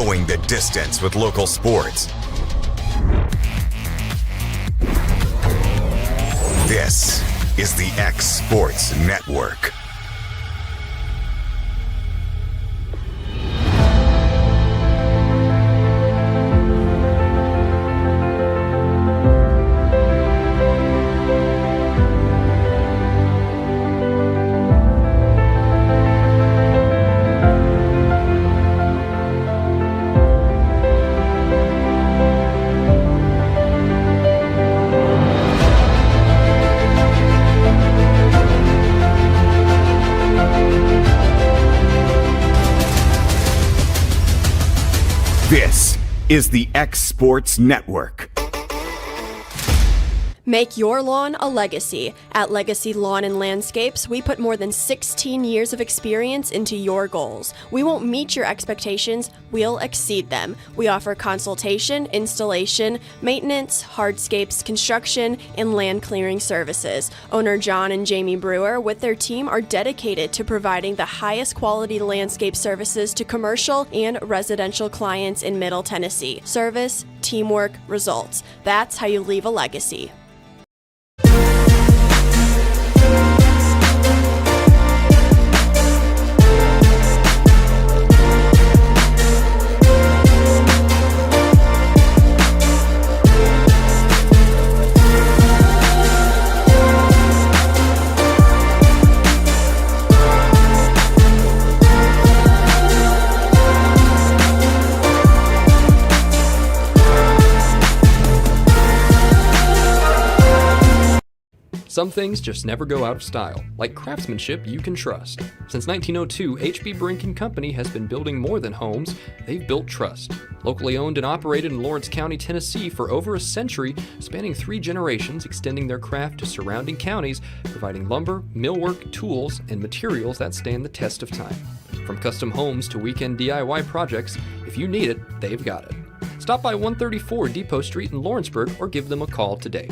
going the distance with local sports. This is the X Sports Network. This is the X Sports Network. Make your lawn a legacy. At Legacy Lawn and Landscapes, we put more than 16 years of experience into your goals. We won't meet your expectations, we'll exceed them. We offer consultation, installation, maintenance, hardscapes, construction, and land clearing services. Owner John and Jamie Brewer with their team are dedicated to providing the highest quality landscape services to commercial and residential clients in Middle Tennessee. Service, teamwork, results. That's how you leave a legacy. Some things just never go out of style, like craftsmanship you can trust. Since 1902, H.B. Brink & Company has been building more than homes, they've built trust. Locally owned and operated in Lawrence County, Tennessee for over a century, spanning 3 generations, extending their craft to surrounding counties, providing lumber, millwork, tools, and materials that stand the test of time. From custom homes to weekend DIY projects, if you need it, they've got it. Stop by 134 Depot Street in Lawrenceburg or give them a call today.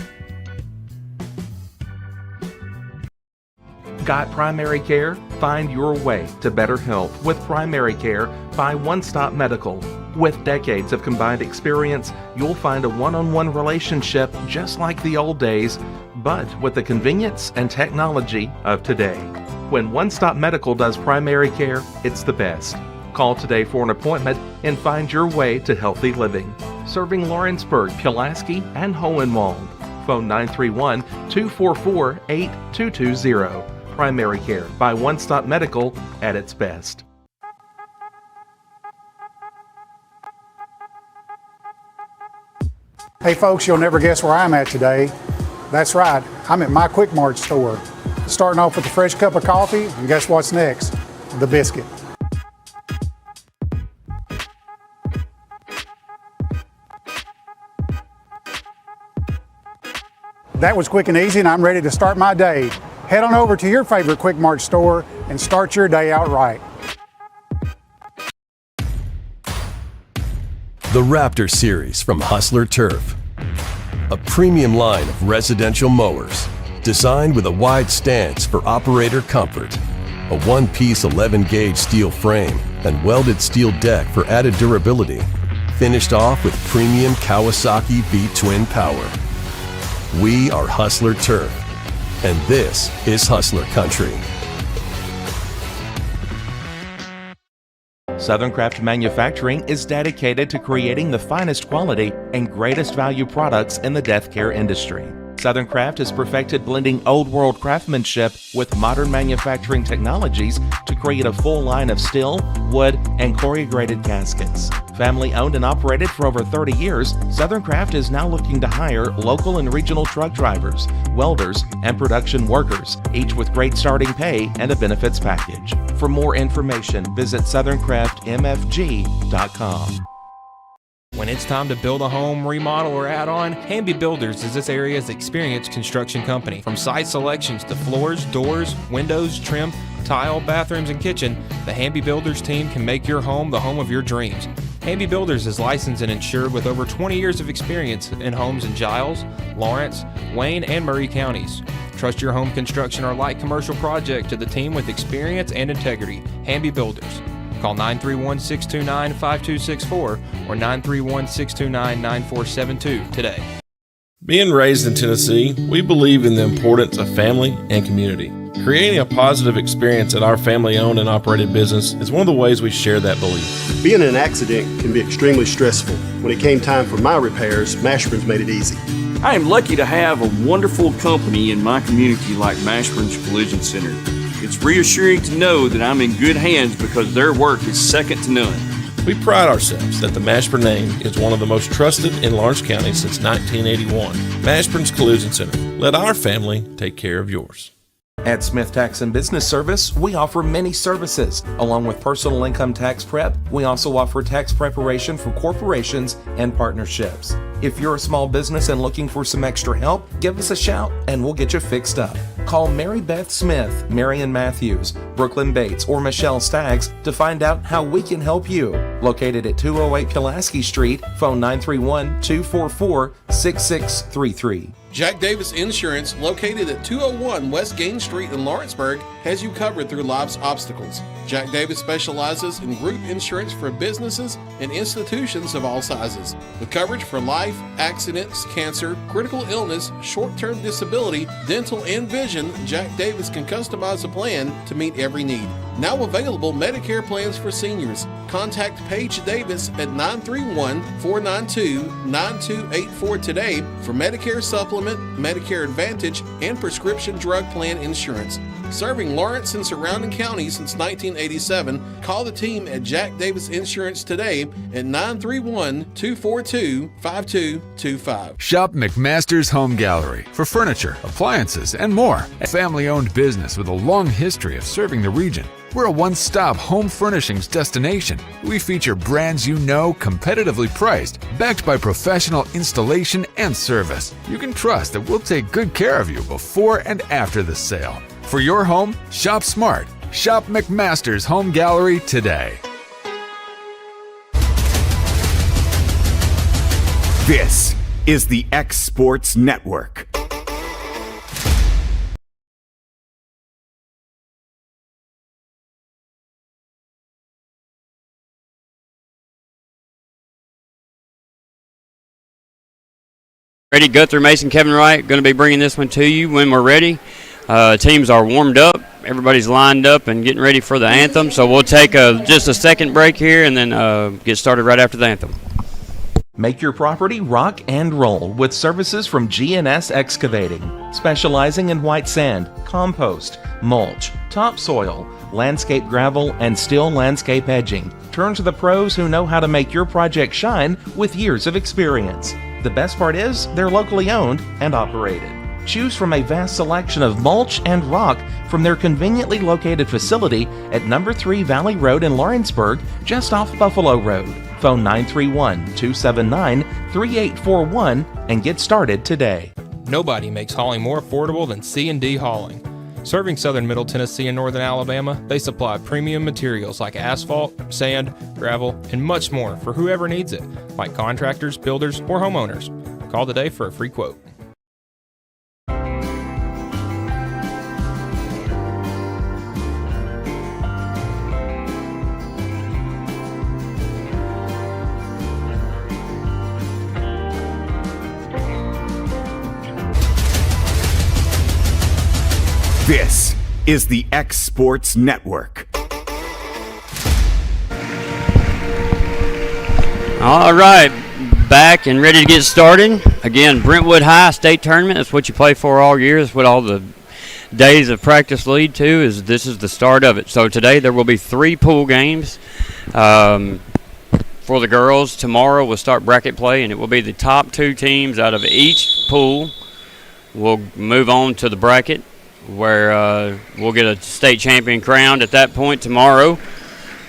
Got primary care? Find your way to better health with primary care by One Stop Medical. With decades of combined experience, you'll find a one-on-one relationship just like the old days, but with the convenience and technology of today. When One Stop Medical does primary care, it's the best. Call today for an appointment and find your way to healthy living. Serving Lawrenceburg, Pulaski, and Hohenwald. Phone 931-244-8220. Primary care by One Stop Medical at its best. Hey folks, you'll never guess where I'm at today. That's right, I'm at my Quick Mart store. Starting off with a fresh cup of coffee, and guess what's next? The biscuit. That was quick and easy, and I'm ready to start my day. Head on over to your favorite Quick Mart store and start your day out right. The Raptor Series from Hustler Turf. A premium line of residential mowers designed with a wide stance for operator comfort. A one-piece 11-gauge steel frame and welded steel deck for added durability. Finished off with premium Kawasaki V-twin power. We are Hustler Turf. And this is Hustler Country. Southern Craft Manufacturing is dedicated to creating the finest quality and greatest value products in the death care industry. Southern Craft has perfected blending old world craftsmanship with modern manufacturing technologies to create a full line of steel, wood, and corrugated caskets. Family owned and operated for over 30 years, Southern Craft is now looking to hire local and regional truck drivers, welders, and production workers, each with great starting pay and a benefits package. For more information, visit SouthernCraftMFG.com. When it's time to build a home, remodel, or add on, Hamby Builders is this area's experienced construction company. From site selections to floors, doors, windows, trim, tile, bathrooms, and kitchen, the Hamby Builders team can make your home the home of your dreams. Hamby Builders is licensed and insured with over 20 years of experience in homes in Giles, Lawrence, Wayne, and Murray counties. Trust your home construction or light commercial project to the team with experience and integrity. Hamby Builders. Call 931-629-5264 or 931-629-9472 today. Being raised in Tennessee, we believe in the importance of family and community. Creating a positive experience at our family-owned and operated business is one of the ways we share that belief. Being in an accident can be extremely stressful. When it came time for my repairs, Mashburn's made it easy. I am lucky to have a wonderful company in my community like Mashburn's Collision Center. It's reassuring to know that I'm in good hands because their work is second to none. We pride ourselves that the Mashburn name is one of the most trusted in Lawrence County since 1981. Mashburn's Collision Center. Let our family take care of yours. At Smith Tax and Business Service, we offer many services. Along with personal income tax prep, we also offer tax preparation for corporations and partnerships. If you're a small business and looking for some extra help, give us a shout and we'll get you fixed up. Call Mary Beth Smith, Marion Matthews, Brooklyn Bates, or Michelle Staggs to find out how we can help you. Located at 208 Pulaski Street, phone 931-244-6633. Jack Davis Insurance, located at 201 West Gain Street in Lawrenceburg, has you covered through life's obstacles. Jack Davis specializes in group insurance for businesses and institutions of all sizes. With coverage for life, accidents, cancer, critical illness, short-term disability, dental, and vision, Jack Davis can customize a plan to meet every need. Now available Medicare plans for seniors. Contact Paige Davis at 931-492-9284 today for Medicare Supplement, Medicare Advantage, and prescription drug plan insurance. Serving Lawrence and surrounding counties since 1987, call the team at Jack Davis Insurance today at 931-242-5225. Shop McMaster's Home Gallery for furniture, appliances, and more. A family-owned business with a long history of serving the region. We're a one-stop home furnishings destination. We feature brands you know, competitively priced, backed by professional installation and service. You can trust that we'll take good care of you before and after the sale. For your home, shop smart. Shop McMaster's Home Gallery today. This is the X Sports Network. Ready, Guthrie, Mason, Kevin Wright, going to be bringing this one to you when we're ready. Teams are warmed up. Everybody's lined up and getting ready for the anthem. So we'll take just a second break here and then get started right after the anthem. Make your property rock and roll with services from G&S Excavating, specializing in white sand, compost, mulch, topsoil, landscape gravel, and steel landscape edging. Turn to the pros who know how to make your project shine with years of experience. The best part is they're locally owned and operated. Choose from a vast selection of mulch and rock from their conveniently located facility at number 3 Valley Road in Lawrenceburg, just off Buffalo Road. Phone 931-279-3841 and get started today. Nobody makes hauling more affordable than C&D Hauling. Serving southern Middle Tennessee and northern Alabama, they supply premium materials like asphalt, sand, gravel, and much more for whoever needs it, like contractors, builders, or homeowners. Call today for a free quote. This is the X Sports Network. All right, back and ready to get started. Again, Brentwood High State Tournament. That's what you play for all year. That's what all the days of practice lead to. This is the start of it. So today there will be 3 pool games for the girls. Tomorrow we'll start bracket play, and it will be the top 2 teams out of each pool. We'll move on to the bracket, where we'll get a state champion crowned at that point tomorrow.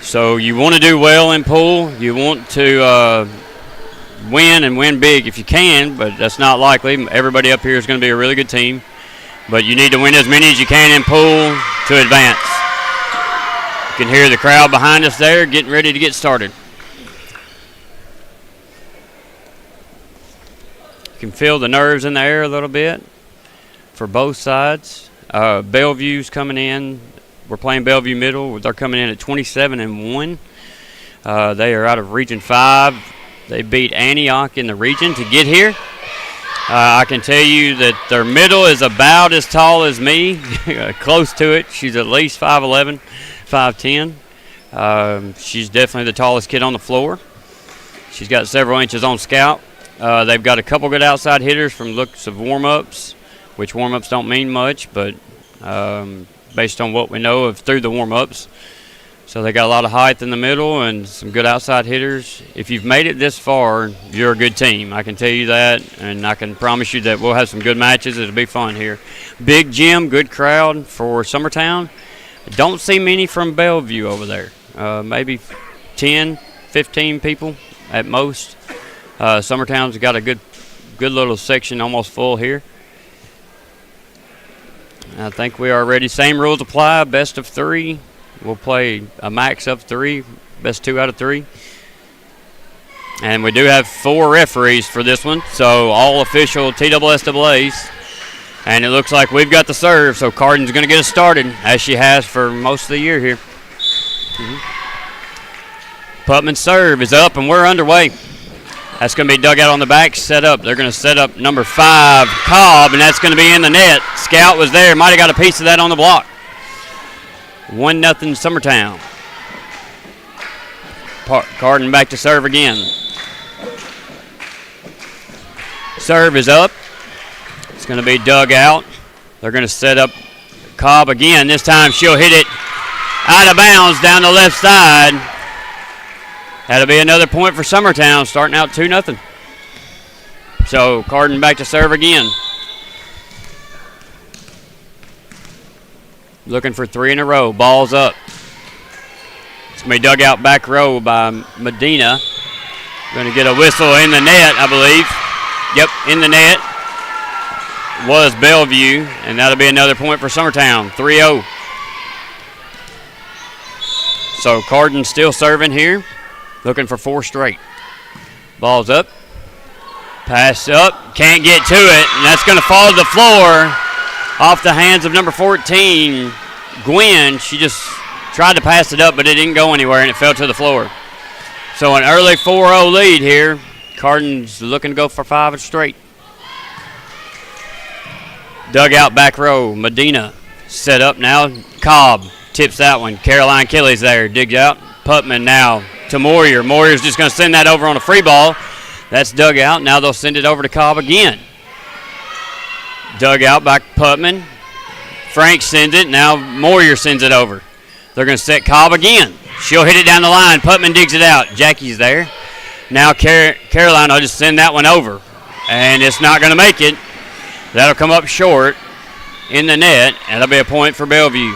So you want to do well in pool. You want to win and win big if you can, but that's not likely. Everybody up here is going to be a really good team, but you need to win as many as you can in pool to advance. You can hear the crowd behind us there getting ready to get started. You can feel the nerves in the air a little bit for both sides. Bellevue's coming in. we're playing Bellevue Middle. They're coming in at 27-1. They are out of Region 5. They beat Antioch in the region to get here. I can tell you that their middle is about as tall as me, close to it. She's at least 5'11", 5'10". She's definitely the tallest kid on the floor. She's got several inches on scout. They've got a couple good outside hitters from looks of warm-ups, which warm-ups don't mean much, but based on what we know of through the warm-ups. So they got a lot of height in the middle and some good outside hitters. If you've made it this far, you're a good team. I can tell you that, and I can promise you that we'll have some good matches. It'll be fun here. Big gym, good crowd for Summertown. Don't see many from Bellevue over there. Maybe 10, 15 people at most. Summertown's got a good little section, almost full here. I think we are ready. Same rules apply, best of 3. We'll play a max of 3, best 2 out of 3. And we do have 4 referees for this one, so all official TSSAAs. And it looks like we've got the serve, so Cardin's going to get us started, as she has for most of the year here. Putman's serve is up, and we're underway. That's going to be dug out on the back, set up. They're going to set up number 5, Cobb, and that's going to be in the net. Scout was there, might have got a piece of that on the block. 1-0 Summertown. Cardin back to serve again. Serve is up. It's going to be dug out. They're going to set up Cobb again. This time she'll hit it out of bounds down the left side. That'll be another point for Summertown, starting out 2-0. So Cardin back to serve again. Looking for 3 in a row. Ball's up. It's going to be dug out back row by Medina. Going to get a whistle in the net, I believe. Yep, in the net was Bellevue, and that'll be another point for Summertown. 3-0. So Cardin still serving here. Looking for 4 straight. Ball's up. Pass up. Can't get to it, and that's going to fall to the floor. Off the hands of number 14, Gwen. She just tried to pass it up, but it didn't go anywhere, and it fell to the floor. So an early 4-0 lead here. Cardin's looking to go for 5 straight. Dugout back row. Medina set up now. Cobb tips that one. Caroline Kelly's there. Digs out. Putman now to Moyer. Moyer's just going to send that over on a free ball. That's dug out. Now they'll send it over to Cobb again. Dug out by Putman. Frank sends it. Now Moyer sends it over. They're going to set Cobb again. She'll hit it down the line. Putman digs it out. Jackie's there. Now Caroline will just send that one over. And it's not going to make it. That'll come up short in the net. And that'll be a point for Bellevue.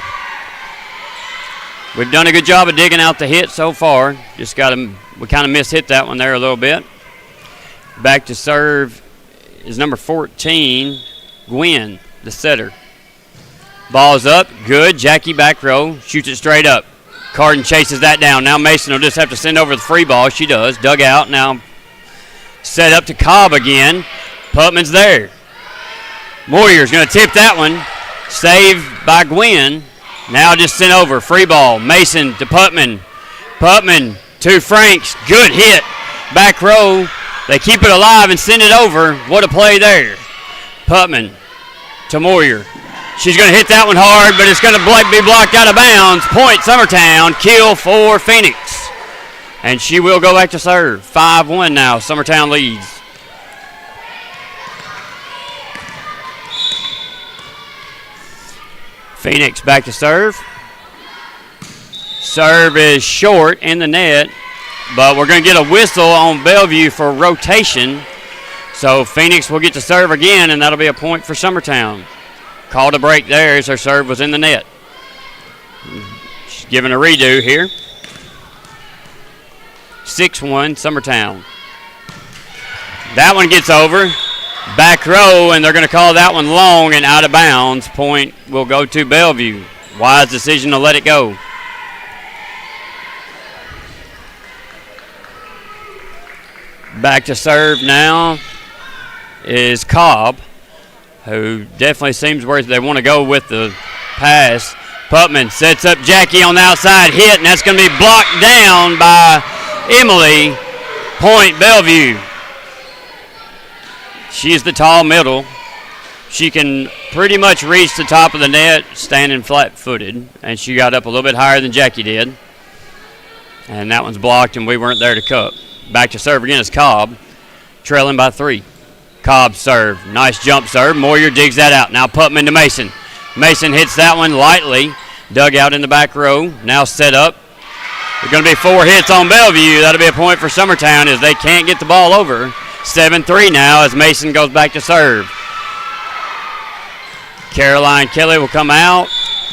We've done a good job of digging out the hit so far. We kind of mishit that one there a little bit. Back to serve is number 14, Gwen, the setter. Ball's up, good. Jackie back row, shoots it straight up. Cardin chases that down. Now Mason will just have to send over the free ball. She does. Dug out, now set up to Cobb again. Putman's there. Moyer's going to tip that one. Saved by Gwen. Now just sent over. Free ball. Mason to Putman. Putman to Franks. Good hit. Back row. They keep it alive and send it over. What a play there. Putman to Moyer. She's going to hit that one hard, but it's going to be blocked out of bounds. Point Summertown. Kill for Phoenix. And she will go back to serve. 5-1 now. Summertown leads. Phoenix back to serve. Serve is short in the net, but we're going to get a whistle on Bellevue for rotation. So Phoenix will get to serve again, and that'll be a point for Summertown. Called a break there as her serve was in the net. She's giving a redo here. 6-1 Summertown. That one gets over. Back row, and they're going to call that one long and out of bounds. Point will go to Bellevue. Wise decision to let it go. Back to serve now is Cobb, who definitely seems where they want to go with the pass. Putman sets up Jackie on the outside, hit, and that's going to be blocked down by Emily. Point Bellevue. She's the tall middle. She can pretty much reach the top of the net standing flat-footed, and she got up a little bit higher than Jackie did. And that one's blocked, and we weren't there to cup. Back to serve again is Cobb, trailing by 3. Cobb serve. Nice jump serve. Moyer digs that out. Now Putman to Mason. Mason hits that one lightly. Dug out in the back row. Now set up. There's going to be 4 hits on Bellevue. That'll be a point for Summertown as they can't get the ball over. 7-3 now as Mason goes back to serve. Caroline Kelly will come out.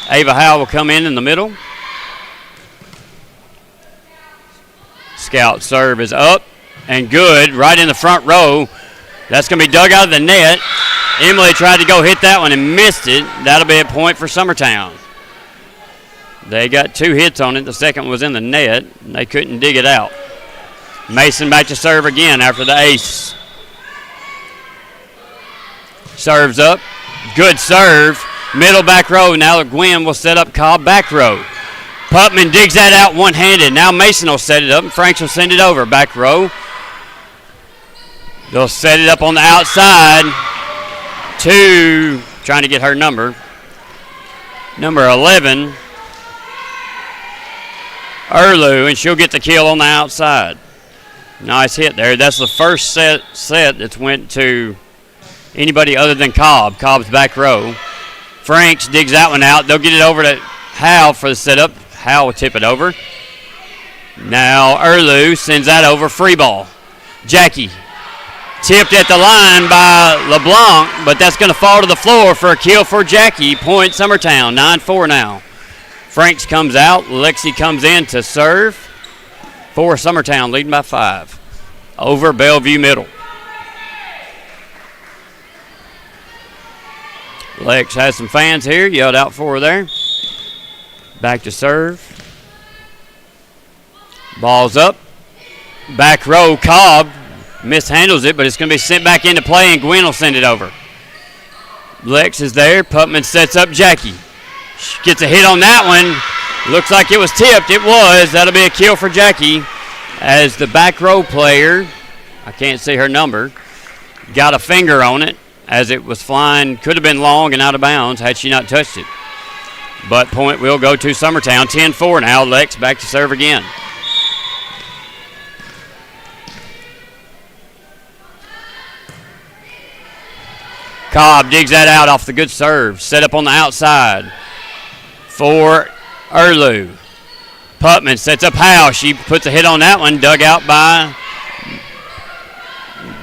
Ava Howe will come in the middle. Scout serve is up and good right in the front row. That's going to be dug out of the net. Emily tried to go hit that one and missed it. That'll be a point for Summertown. They got 2 hits on it. The second was in the net. And they couldn't dig it out. Mason back to serve again after the ace. Serves up. Good serve. Middle back row. Now Gwen will set up Cobb back row. Putman digs that out one-handed. Now Mason will set it up, and Franks will send it over. Back row. They'll set it up on the outside to, trying to get her number, number 11, Erlu, and she'll get the kill on the outside. Nice hit there. That's the first set that's went to anybody other than Cobb. Cobb's back row. Franks digs that one out. They'll get it over to Howe for the setup. Howe will tip it over. Now Erlu sends that over. Free ball. Jackie tipped at the line by LeBlanc, but that's going to fall to the floor for a kill for Jackie. Point Summertown. 9-4 now. Franks comes out. Lexi comes in to serve for Summertown, leading by 5 over Bellevue Middle. Lex has some fans here. Yelled out for her there. Back to serve. Ball's up. Back row, Cobb mishandles it, but it's going to be sent back into play, and Gwen will send it over. Lex is there. Putman sets up Jackie. She gets a hit on that one. Looks like it was tipped. It was. That'll be a kill for Jackie as the back row player, I can't see her number, got a finger on it as it was flying. Could have been long and out of bounds had she not touched it. But point will go to Summertown. 10-4 now. Lex back to serve again. Cobb digs that out off the good serve. Set up on the outside for Erlu. Putman sets up Howe. She puts a hit on that one. Dug out by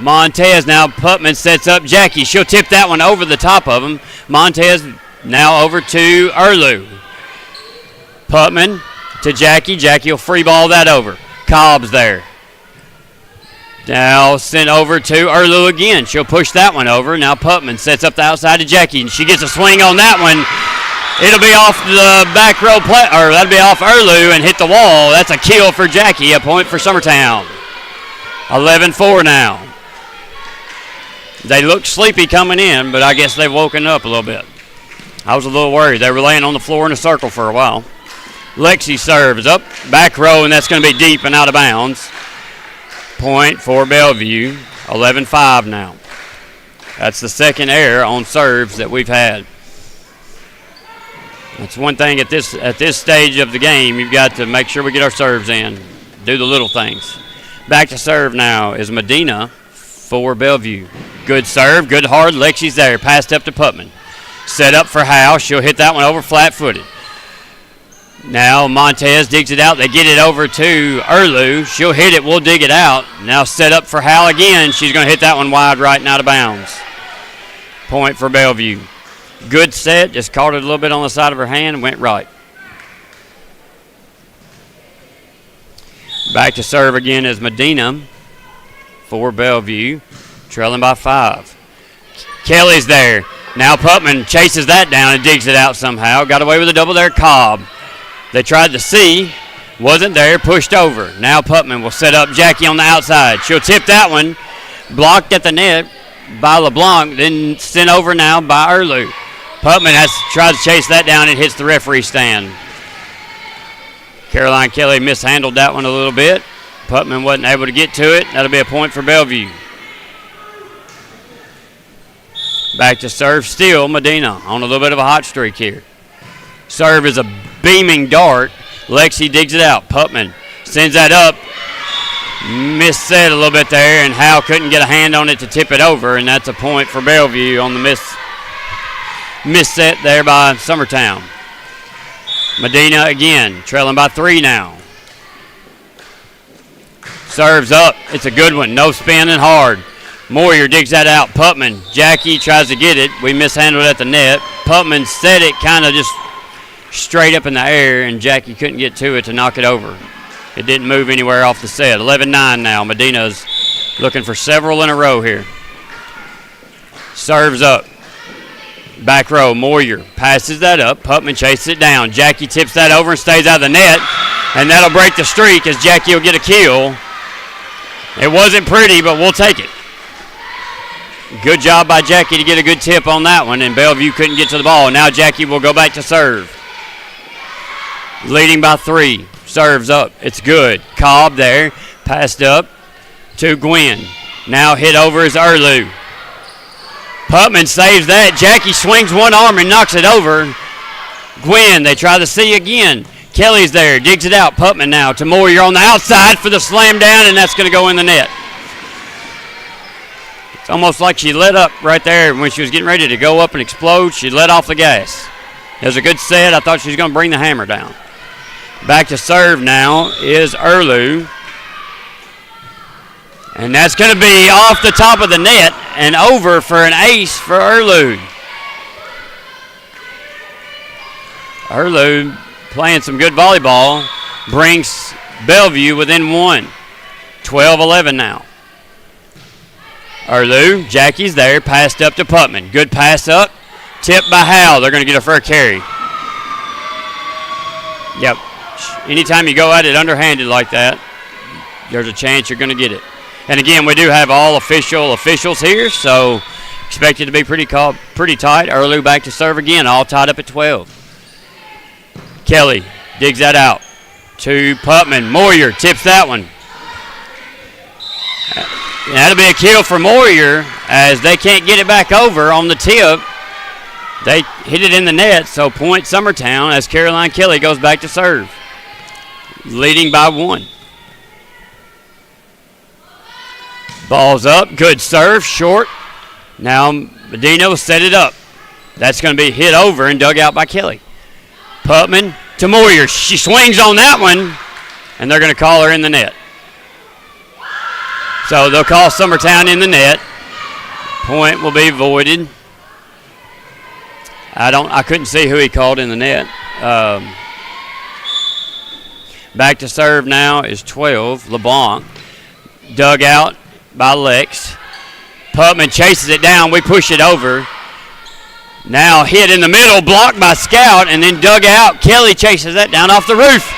Montez. Now Putman sets up Jackie. She'll tip that one over the top of him. Montez now over to Erlu. Putman to Jackie. Jackie will free ball that over. Cobb's there. Now sent over to Erlu again. She'll push that one over. Now Putman sets up the outside to Jackie, and she gets a swing on that one. It'll be off the back row play, or that'll be off Erlu and hit the wall. That's a kill for Jackie. A point for Summertown. 11-4 now. They look sleepy coming in, but I guess they've woken up a little bit. I was a little worried. They were laying on the floor in a circle for a while. Lexi serves up, back row, and that's going to be deep and out of bounds. Point for Bellevue. 11-5 now. That's the second error on serves that we've had. That's one thing at this stage of the game. You've got to make sure we get our serves in. Do the little things. Back to serve now is Medina for Bellevue. Good serve, good hard. Lexi's there. Passed up to Putman. Set up for Howe. She'll hit that one over flat-footed. Now Montez digs it out. They get it over to Erlu. She'll hit it. We'll dig it out. Now set up for Howe again. She's going to hit that one wide right and out of bounds. Point for Bellevue. Good set. Just caught it a little bit on the side of her hand and went right. Back to serve again is Medina for Bellevue. Trailing by 5. Kelly's there. Now Putman chases that down and digs it out somehow. Got away with a double there. Cobb. They tried to see. Wasn't there. Pushed over. Now Putman will set up Jackie on the outside. She'll tip that one. Blocked at the net by LeBlanc. Then sent over now by Erlu. Putman tries to chase that down and hits the referee stand. Caroline Kelly mishandled that one a little bit. Putman wasn't able to get to it. That'll be a point for Bellevue. Back to serve still, Medina on a little bit of a hot streak here. Serve is a beaming dart. Lexi digs it out. Putman sends that up. Misset a little bit there, and Howe couldn't get a hand on it to tip it over, and that's a point for Bellevue on the misset there by Summertown. Medina again, trailing by 3 now. Serves up. It's a good one. No spin and hard. Moyer digs that out. Putman. Jackie tries to get it. We mishandled at the net. Putman set it kind of just straight up in the air, and Jackie couldn't get to it to knock it over. It didn't move anywhere off the set. 11-9 now. Medina's looking for several in a row here. Serves up. Back row, Moyer passes that up. Putman chases it down. Jackie tips that over and stays out of the net, and that'll break the streak as Jackie will get a kill. It wasn't pretty, but we'll take it. Good job by Jackie to get a good tip on that one, and Bellevue couldn't get to the ball. Now Jackie will go back to serve. Leading by 3. Serves up. It's good. Cobb there. Passed up to Gwynn. Now hit over is Erlu. Putman saves that. Jackie swings one arm and knocks it over. Gwynn, they try to see again. Kelly's there. Digs it out. Putman now to Moyer on the outside for the slam down, and that's going to go in the net. It's almost like she let up right there when she was getting ready to go up and explode. She let off the gas. It was a good set. I thought she was going to bring the hammer down. Back to serve now is Erlu. And that's going to be off the top of the net and over for an ace for Erlu. Erlu playing some good volleyball brings Bellevue within 1. 12-11 now. Erlu, Jackie's there, passed up to Putman. Good pass up, tipped by Howe. They're going to get her for a carry. Yep. Anytime you go at it underhanded like that, there's a chance you're going to get it. And again, we do have all officials here, so expect it to be pretty tight. Erlu back to serve again, all tied up at 12. Kelly digs that out to Putman. Moyer tips that one. And that'll be a kill for Moyer as they can't get it back over on the tip. They hit it in the net, so point Summertown as Caroline Kelly goes back to serve. Leading by 1. Ball's up. Good serve. Short. Now Medina will set it up. That's going to be hit over and dug out by Kelly. Putman to Moyer. She swings on that one, and they're going to call her in the net. So they'll call Summertown in the net. Point will be voided. I couldn't see who he called in the net. Back to serve now is 12. LeBlanc. Dug out by Lex. Putman chases it down. We push it over. Now hit in the middle, blocked by Scout, and then dug out. Kelly chases that down off the roof.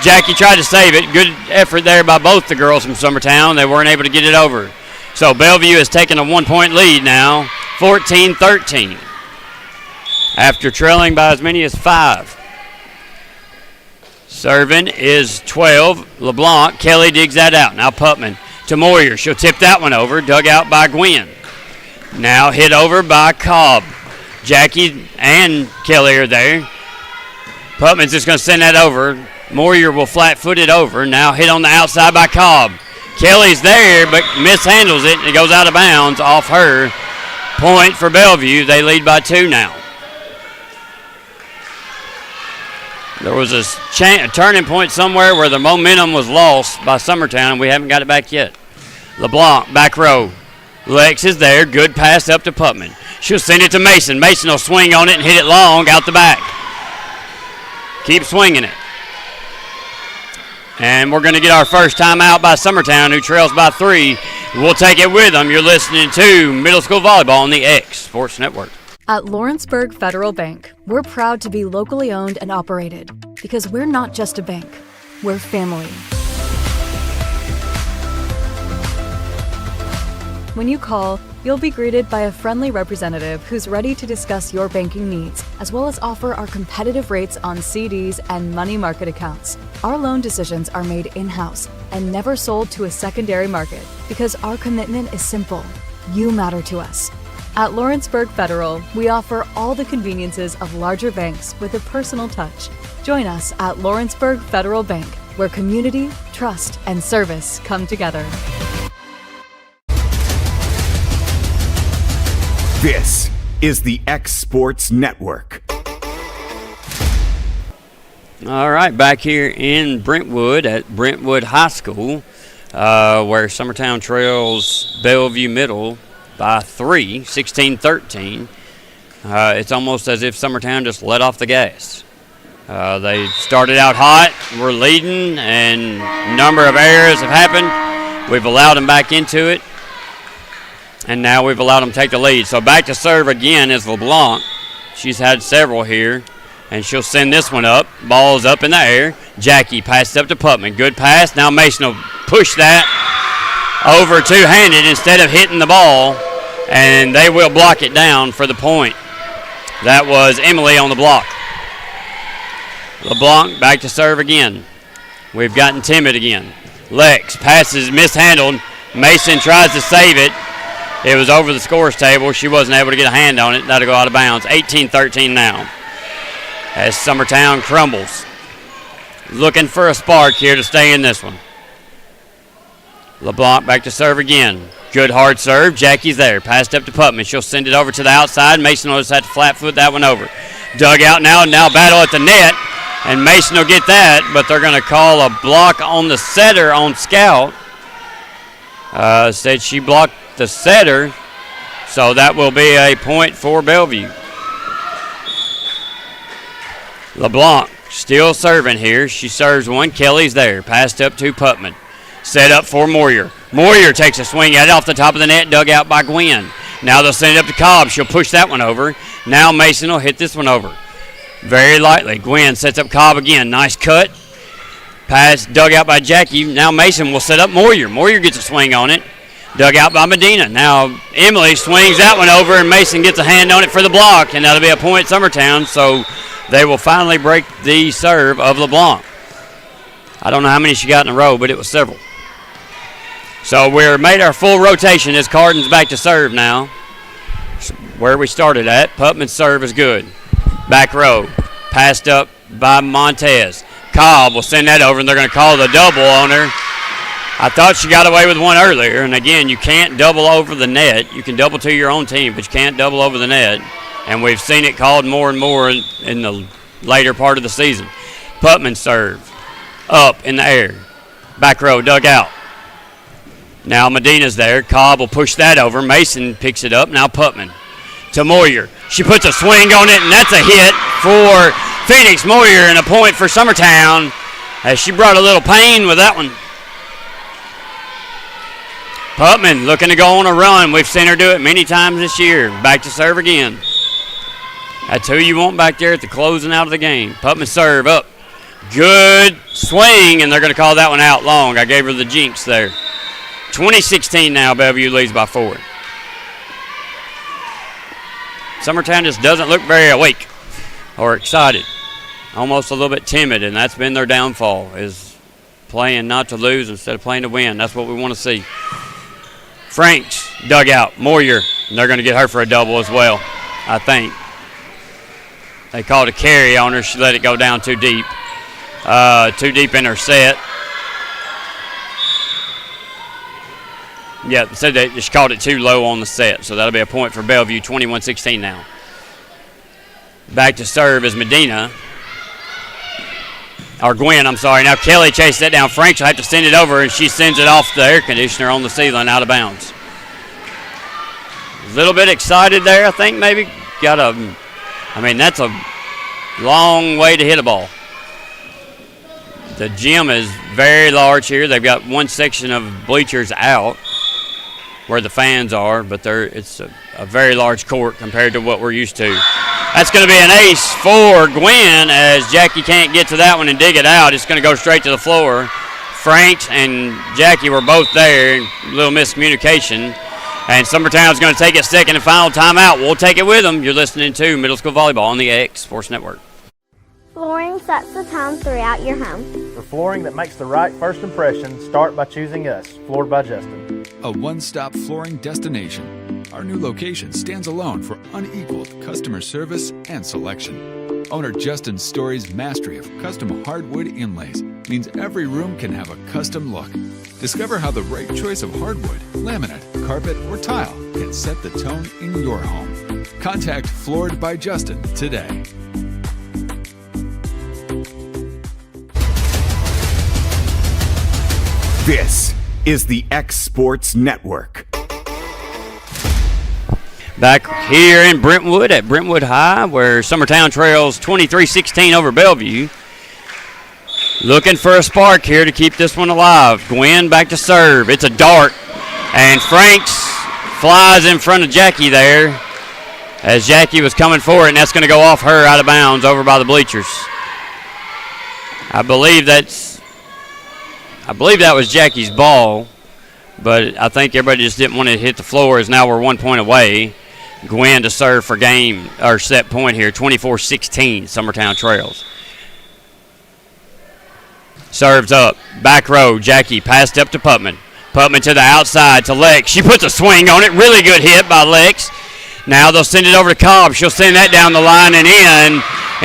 Jackie tried to save it. Good effort there by both the girls from Summertown. They weren't able to get it over. So Bellevue has taken a 1-point lead now, 14-13, after trailing by as many as 5. Serving is 12. LeBlanc. Kelly digs that out. Now Putman to Moyer. She'll tip that one over. Dug out by Gwynn. Now hit over by Cobb. Jackie and Kelly are there. Putman's just going to send that over. Moyer will flat-foot it over. Now hit on the outside by Cobb. Kelly's there, but mishandles it. It goes out of bounds off her. Point for Bellevue. They lead by 2 now. There was a turning point somewhere where the momentum was lost by Summertown, and we haven't got it back yet. LeBlanc, back row. Lex is there. Good pass up to Putman. She'll send it to Mason. Mason will swing on it and hit it long out the back. Keep swinging it. And we're going to get our first timeout by Summertown, who trails by 3. We'll take it with them. You're listening to Middle School Volleyball on the X Sports Network. At Lawrenceburg Federal Bank, we're proud to be locally owned and operated because we're not just a bank, we're family. When you call, You'll be greeted by a friendly representative who's ready to discuss your banking needs, as well as offer our competitive rates on CDs and money market accounts. Our loan decisions are made in-house and never sold to a secondary market because our commitment is simple. You matter to us. At Lawrenceburg Federal, we offer all the conveniences of larger banks with a personal touch. Join us at Lawrenceburg Federal Bank, where community, trust, and service come together. This is the X Sports Network. All right, back here in Brentwood at Brentwood High School, where Summertown trails Bellevue Middle by 3, 16-13. It's almost as if Summertown just let off the gas. They started out hot, we're leading, and a number of errors have happened. We've allowed them back into it, and now we've allowed them to take the lead. So back to serve again is LeBlanc. She's had several here, and she'll send this one up. Ball's up in the air. Jackie passes up to Putman. Good pass. Now Mason will push that over two-handed instead of hitting the ball, and they will block it down for the point. That was Emily on the block. LeBlanc back to serve again. We've gotten timid again. Lex passes mishandled. Mason tries to save it. It was over the scores table. She wasn't able to get a hand on it. That'll go out of bounds. 18-13 now as Summertown crumbles. Looking for a spark here to stay in this one. LeBlanc back to serve again. Good hard serve. Jackie's there. Passed up to Putman. She'll send it over to the outside. Mason will just have to flat foot that one over. Dug out now battle at the net. And Mason will get that, but they're going to call a block on the setter on Scout. Said she blocked the setter, so that will be a point for Bellevue. LeBlanc still serving here. She serves one. Kelly's there. Passed up to Putman. Set up for Moyer. Moyer takes a swing at it off the top of the net, dug out by Gwen. Now they'll send it up to Cobb. She'll push that one over. Now Mason will hit this one over. Very lightly. Gwen sets up Cobb again. Nice cut. Pass dug out by Jackie. Now Mason will set up Moyer. Moyer gets a swing on it. Dug out by Medina. Now Emily swings that one over, and Mason gets a hand on it for the block, and that'll be a point Summertown, so they will finally break the serve of LeBlanc. I don't know how many she got in a row, but it was several. So we're made our full rotation as Cardin's back to serve now. Where we started at. Putman's serve is good. Back row. Passed up by Montez. Cobb will send that over, and they're going to call the double on her. I thought she got away with one earlier, and again, you can't double over the net. You can double to your own team, but you can't double over the net. And we've seen it called more and more in the later part of the season. Putman serve. Up in the air. Back row dug out. Now Medina's there. Cobb will push that over. Mason picks it up. Now Putman to Moyer. She puts a swing on it, and that's a hit for Phoenix Moyer, and a point for Summertown as she brought a little pain with that one. Putman looking to go on a run. We've seen her do it many times this year. Back to serve again. That's who you want back there at the closing out of the game. Putman serve up. Good swing, and they're going to call that one out long. I gave her the jinx there. 20-16 now. Bellevue leads by 4. Summertown just doesn't look very awake or excited. Almost a little bit timid, and that's been their downfall, is playing not to lose instead of playing to win. That's what we want to see. Franks dug out. Moyer, and they're going to get her for a double as well, I think. They called a carry on her. She let it go down too deep. Too deep in her set. Yeah, said that she called it too low on the set, so that'll be a point for Bellevue. 21-16 now. Back to serve is Medina. Or Gwen, I'm sorry. Now Kelly chased that down. Franks will have to send it over, and she sends it off the air conditioner on the ceiling out of bounds. A little bit excited there, I think, maybe. That's a long way to hit a ball. The gym is very large here. They've got one section of bleachers out where the fans are, but it's a very large court compared to what we're used to. That's going to be an ace for Gwen as Jackie can't get to that one and dig it out. It's going to go straight to the floor. Franks and Jackie were both there. A little miscommunication. And Summertown's going to take its second and final timeout. We'll take it with them. You're listening to Middle School Volleyball on the X Sports Network. Flooring sets the tone throughout your home. For flooring that makes the right first impression, start by choosing us, Floored by Justin. A one-stop flooring destination. Our new location stands alone for unequaled customer service and selection. Owner Justin Story's mastery of custom hardwood inlays means every room can have a custom look. Discover how the right choice of hardwood, laminate, carpet, or tile can set the tone in your home. Contact Floored by Justin today. This is the X Sports Network. Back here in Brentwood at Brentwood High, where Summertown trails 23-16 over Bellevue. Looking for a spark here to keep this one alive. Gwen back to serve. It's a dart. And Franks flies in front of Jackie there as Jackie was coming for it, and that's going to go off her out of bounds over by the bleachers. I believe that was Jackie's ball, but I think everybody just didn't want to hit the floor as now we're 1 point away. Gwen to serve for game or set point here, 24-16, Summertown trails. Serves up, back row, Jackie passed up to Putman. Putman to the outside to Lex. She puts a swing on it, really good hit by Lex. Now they'll send it over to Cobb. She'll send that down the line and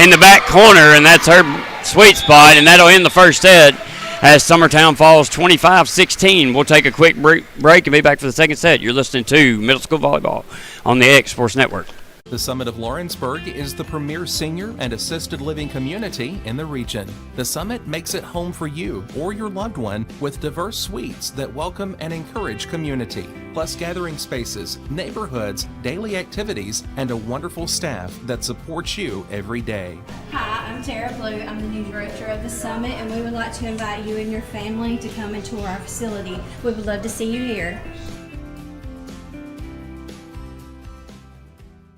in the back corner, and that's her sweet spot, and that'll end the first set as Summertown falls 25-16. We'll take a quick break and be back for the second set. You're listening to Middle School Volleyball on the X Sports Network. The Summit of Lawrenceburg is the premier senior and assisted living community in the region. The Summit makes it home for you or your loved one with diverse suites that welcome and encourage community, plus gathering spaces, neighborhoods, daily activities, and a wonderful staff that supports you every day. Hi, I'm Tara Blue. I'm the new director of the Summit, and we would like to invite you and your family to come and tour our facility. We would love to see you here.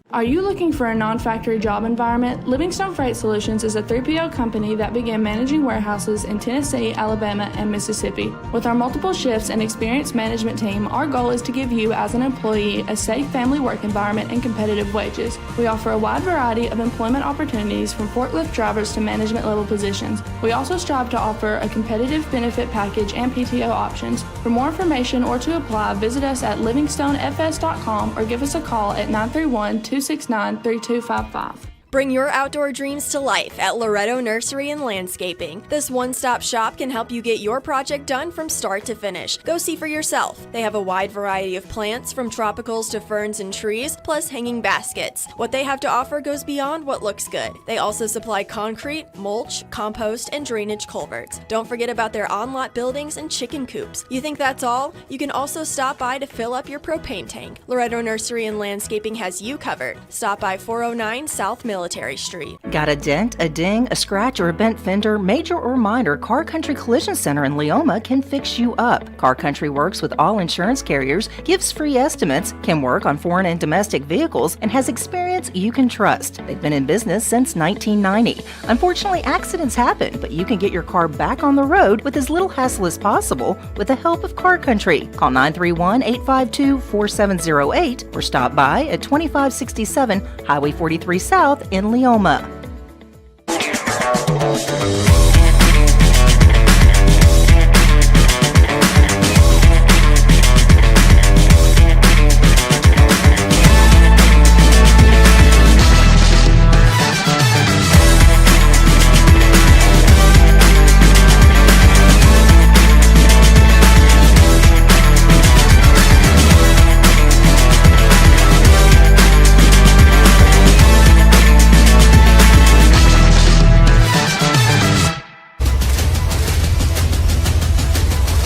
Are you looking for a non-factory job environment? Livingstone Freight Solutions is a 3PL company that began managing warehouses in Tennessee, Alabama, and Mississippi. With our multiple shifts and experienced management team, our goal is to give you as an employee a safe family work environment and competitive wages. We offer a wide variety of employment opportunities from forklift drivers to management level positions. We also strive to offer a competitive benefit package and PTO options. For more information or to apply, visit us at livingstonefs.com or give us a call at 931-269-3255. Bring your outdoor dreams to life at Loretto Nursery and Landscaping. This one-stop shop can help you get your project done from start to finish. Go see for yourself. They have a wide variety of plants, from tropicals to ferns and trees, plus hanging baskets. What they have to offer goes beyond what looks good. They also supply concrete, mulch, compost, and drainage culverts. Don't forget about their on-lot buildings and chicken coops. You think that's all? You can also stop by to fill up your propane tank. Loretto Nursery and Landscaping has you covered. Stop by 409 South Military Street. Got a dent, a ding, a scratch, or a bent fender? Major or minor, Car Country Collision Center in Leoma can fix you up. Car Country works with all insurance carriers, gives free estimates, can work on foreign and domestic vehicles, and has experience you can trust. They've been in business since 1990. Unfortunately, accidents happen, but you can get your car back on the road with as little hassle as possible with the help of Car Country. Call 931-852-4708 or stop by at 2567 Highway 43 South in Leoma.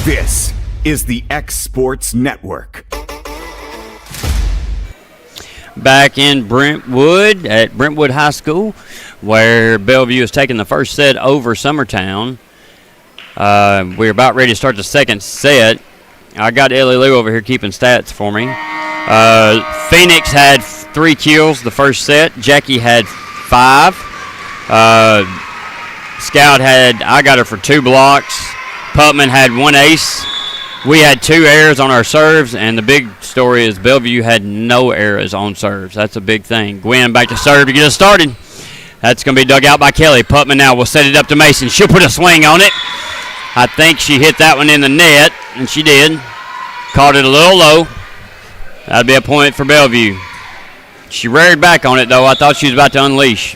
This is the X Sports Network. Back in Brentwood at Brentwood High School, where Bellevue is taking the first set over Summertown. We're about ready to start the second set. I got Ellie Lou over here keeping stats for me. Phoenix had 3 kills the first set. Jackie had 5. Scout I got her for 2 blocks. Putman had 1 ace. We had 2 errors on our serves, and the big story is Bellevue had no errors on serves. That's a big thing. Gwen back to serve to get us started. That's going to be dug out by Kelly. Putman now will set it up to Mason. She'll put a swing on it. I think she hit that one in the net, and she did. Caught it a little low. That'd be a point for Bellevue. She reared back on it, though. I thought she was about to unleash.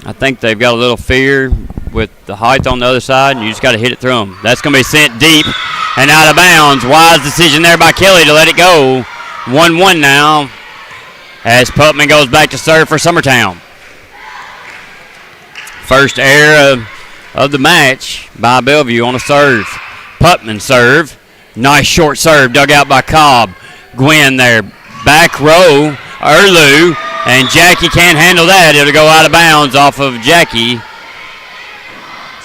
I think they've got a little fear with the height on the other side, and you just got to hit it through them. That's going to be sent deep and out of bounds. Wise decision there by Kelly to let it go. 1-1 now as Putman goes back to serve for Summertown. First error of the match by Bellevue on a serve. Putman serve. Nice short serve dug out by Cobb. Gwen there. Back row. Erlu. And Jackie can't handle that. It'll go out of bounds off of Jackie.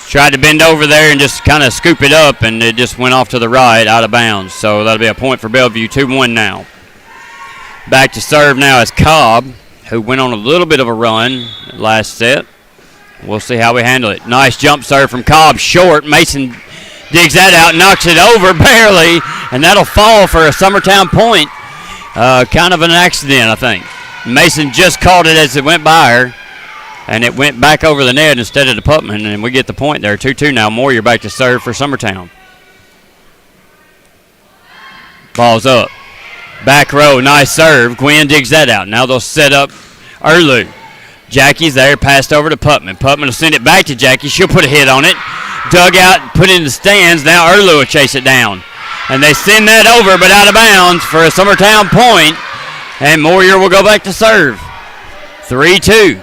Tried to bend over there and just kind of scoop it up, and it just went off to the right, out of bounds. So that'll be a point for Bellevue, 2-1 now. Back to serve now is Cobb, who went on a little bit of a run last set. We'll see how we handle it. Nice jump serve from Cobb, short. Mason digs that out, knocks it over barely, and that'll fall for a Summertown point. Kind of an accident, I think. Mason just caught it as it went by her, and it went back over the net instead of the Putman, and we get the point there. 2-2 now. Moyer back to serve for Summertown. Ball's up. Back row, nice serve. Gwen digs that out. Now they'll set up Erlu. Jackie's there, passed over to Putman. Putman will send it back to Jackie. She'll put a hit on it. Dug out, put it in the stands. Now Erlu will chase it down. And they send that over, but out of bounds for a Summertown point. And Moyer will go back to serve. 3-2.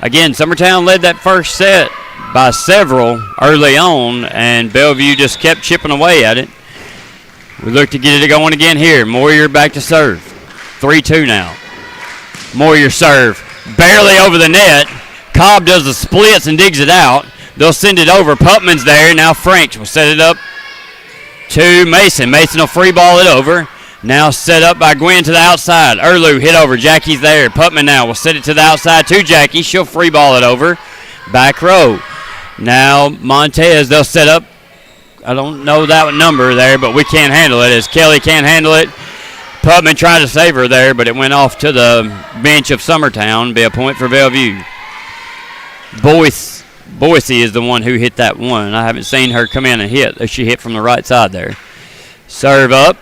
Again, Summertown led that first set by several early on, and Bellevue just kept chipping away at it. We look to get it going again here. Moyer back to serve. 3-2 now. Moyer serve. Barely over the net. Cobb does the splits and digs it out. They'll send it over. Putman's there. Now Franks will set it up to Mason. Mason will free ball it over. Now set up by Gwen to the outside. Erlu hit over. Jackie's there. Putman now will set it to the outside to Jackie. She'll free ball it over. Back row. Now Montez, they'll set up. I don't know that number there, but we can't handle it as Kelly can't handle it. Putman tried to save her there, but it went off to the bench of Summertown. Be a point for Bellevue. Boise is the one who hit that one. I haven't seen her come in and hit. She hit from the right side there. Serve up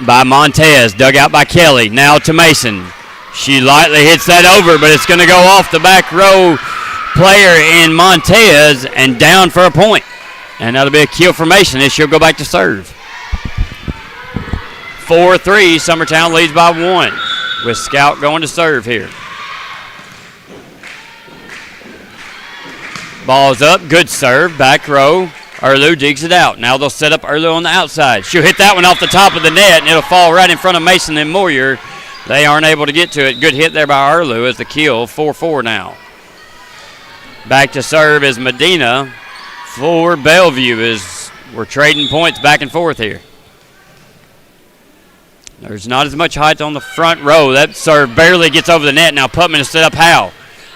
by Montez, dug out by Kelly. Now to Mason. She lightly hits that over, but it's going to go off the back row player in Montez and down for a point. And that'll be a kill for Mason as she'll go back to serve. 4-3, Summertown leads by 1 with Scout going to serve here. Ball's up, good serve, back row. Erlu digs it out. Now they'll set up Erlu on the outside. She'll hit that one off the top of the net, and it'll fall right in front of Mason and Moyer. They aren't able to get to it. Good hit there by Erlu as the kill. 4-4 now. Back to serve is Medina for Bellevue as we're trading points back and forth here. There's not as much height on the front row. That serve barely gets over the net. Now Putman has set up Howe.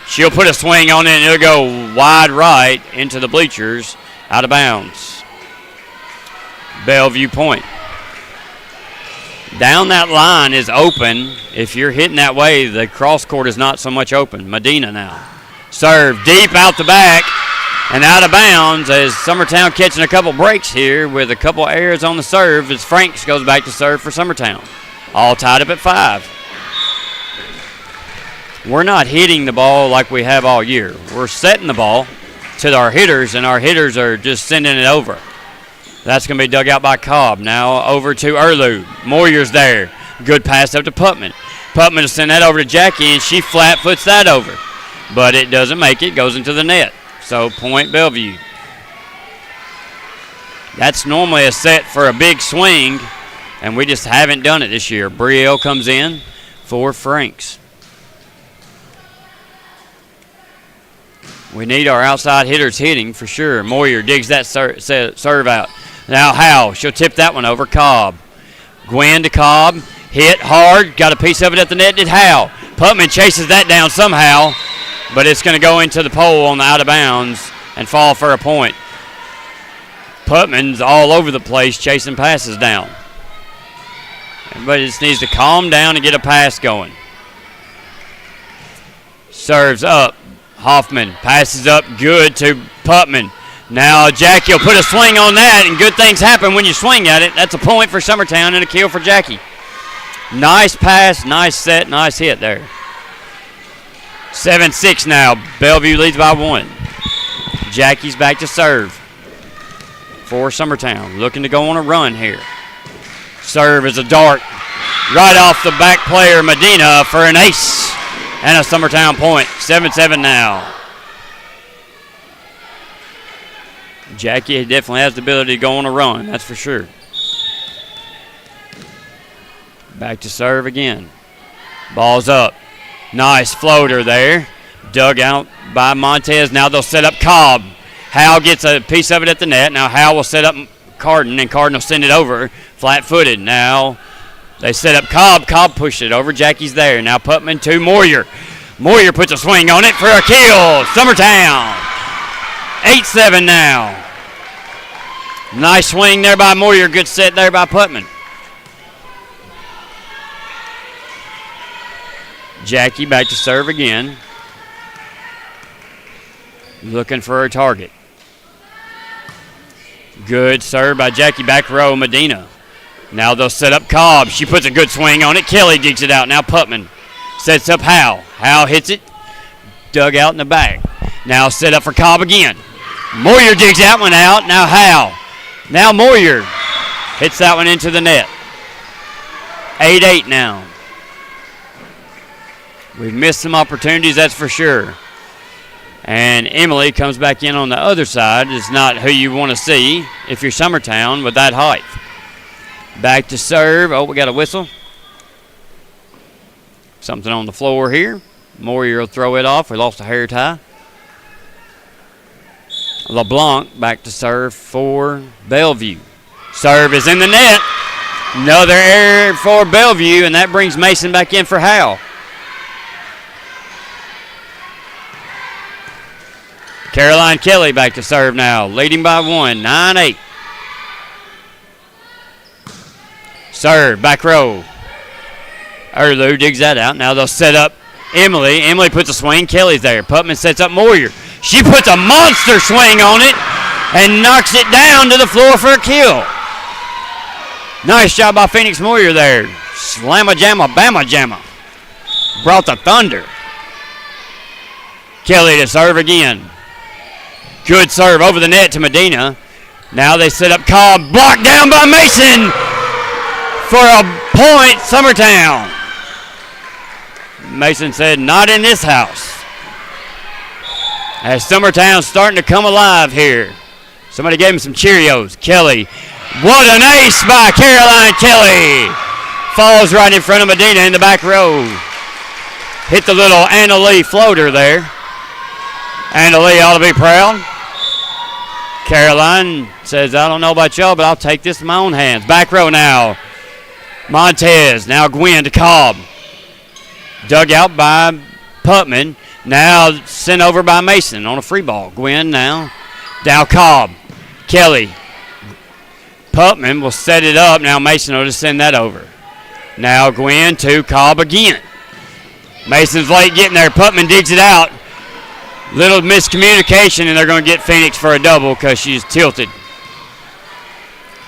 She'll put a swing on it, and it'll go wide right into the bleachers. Out of bounds. Bellevue point. Down that line is open. If you're hitting that way, the cross court is not so much open. Medina now. Serve deep out the back and out of bounds as Summertown catching a couple breaks here with a couple errors on the serve as Franks goes back to serve for Summertown. All tied up at 5. We're not hitting the ball like we have all year. We're setting the ball to our hitters, and our hitters are just sending it over. That's going to be dug out by Cobb. Now over to Erlu. Moyer's there. Good pass up to Putman. Putman will send that over to Jackie, and she flat foots that over. But it doesn't make it. Goes into the net. So point Bellevue. That's normally a set for a big swing, and we just haven't done it this year. Brielle comes in for Franks. We need our outside hitters hitting for sure. Moyer digs that serve out. Now Howe, she'll tip that one over. Cobb. Gwen to Cobb. Hit hard. Got a piece of it at the net. Did Howe. Putman chases that down somehow, but it's going to go into the pole on the out of bounds and fall for a point. Putman's all over the place chasing passes down. Everybody just needs to calm down and get a pass going. Serves up. Hoffman passes up good to Putman. Now Jackie will put a swing on that, and good things happen when you swing at it. That's a point for Summertown and a kill for Jackie. Nice pass, nice set, nice hit there. 7-6 now. Bellevue leads by 1. Jackie's back to serve for Summertown. Looking to go on a run here. Serve is a dart right off the back player, Medina, for an ace and a Summertown point. 7-7 now. Jackie definitely has the ability to go on a run, that's for sure. Back to serve again. Ball's up. Nice floater there. Dug out by Montez. Now they'll set up Cobb. Howe gets a piece of it at the net. Now Howe will set up Carden, and Carden will send it over flat-footed. Now they set up Cobb. Cobb pushed it over. Jackie's there. Now Putman to Moyer. Moyer puts a swing on it for a kill. Summertown. 8-7 now. Nice swing there by Moyer. Good set there by Putman. Jackie back to serve again. Looking for a target. Good serve by Jackie, back row, Medina. Now they'll set up Cobb. She puts a good swing on it. Kelly digs it out. Now Putman sets up Howe. Howe hits it. Dug out in the back. Now set up for Cobb again. Moyer digs that one out. Now Howe. Now Moyer hits that one into the net. 8-8 now. We've missed some opportunities, that's for sure. And Emily comes back in on the other side. It's not who you want to see if you're Summertown with that height. Back to serve. Oh, we got a whistle. Something on the floor here. Moyer will throw it off. We lost a hair tie. LeBlanc back to serve for Bellevue. Serve is in the net. Another error for Bellevue, and that brings Mason back in for Howe. Caroline Kelly back to serve now, leading by 1, 9-8. Serve, back row. Erlu digs that out. Now they'll set up Emily. Emily puts a swing. Kelly's there. Putman sets up Moyer. She puts a monster swing on it and knocks it down to the floor for a kill. Nice job by Phoenix Moyer there. Slamma-jamma, bama-jamma. Brought the thunder. Kelly to serve again. Good serve over the net to Medina. Now they set up Cobb. Blocked down by Mason for a point, Summertown. Mason said, not in this house. As Summertown's starting to come alive here. Somebody gave him some Cheerios. Kelly. What an ace by Caroline Kelly. Falls right in front of Medina in the back row. Hit the little Anna Lee floater there. Anna Lee ought to be proud. Caroline says, I don't know about y'all, but I'll take this in my own hands. Back row now. Montez. Now Gwynn to Cobb. Dug out by Putman. Now sent over by Mason on a free ball. Gwynn now. Down Cobb. Kelly. Putman will set it up. Now Mason will just send that over. Now Gwynn to Cobb again. Mason's late getting there. Putman digs it out. Little miscommunication, and they're going to get Phoenix for a double because she's tilted.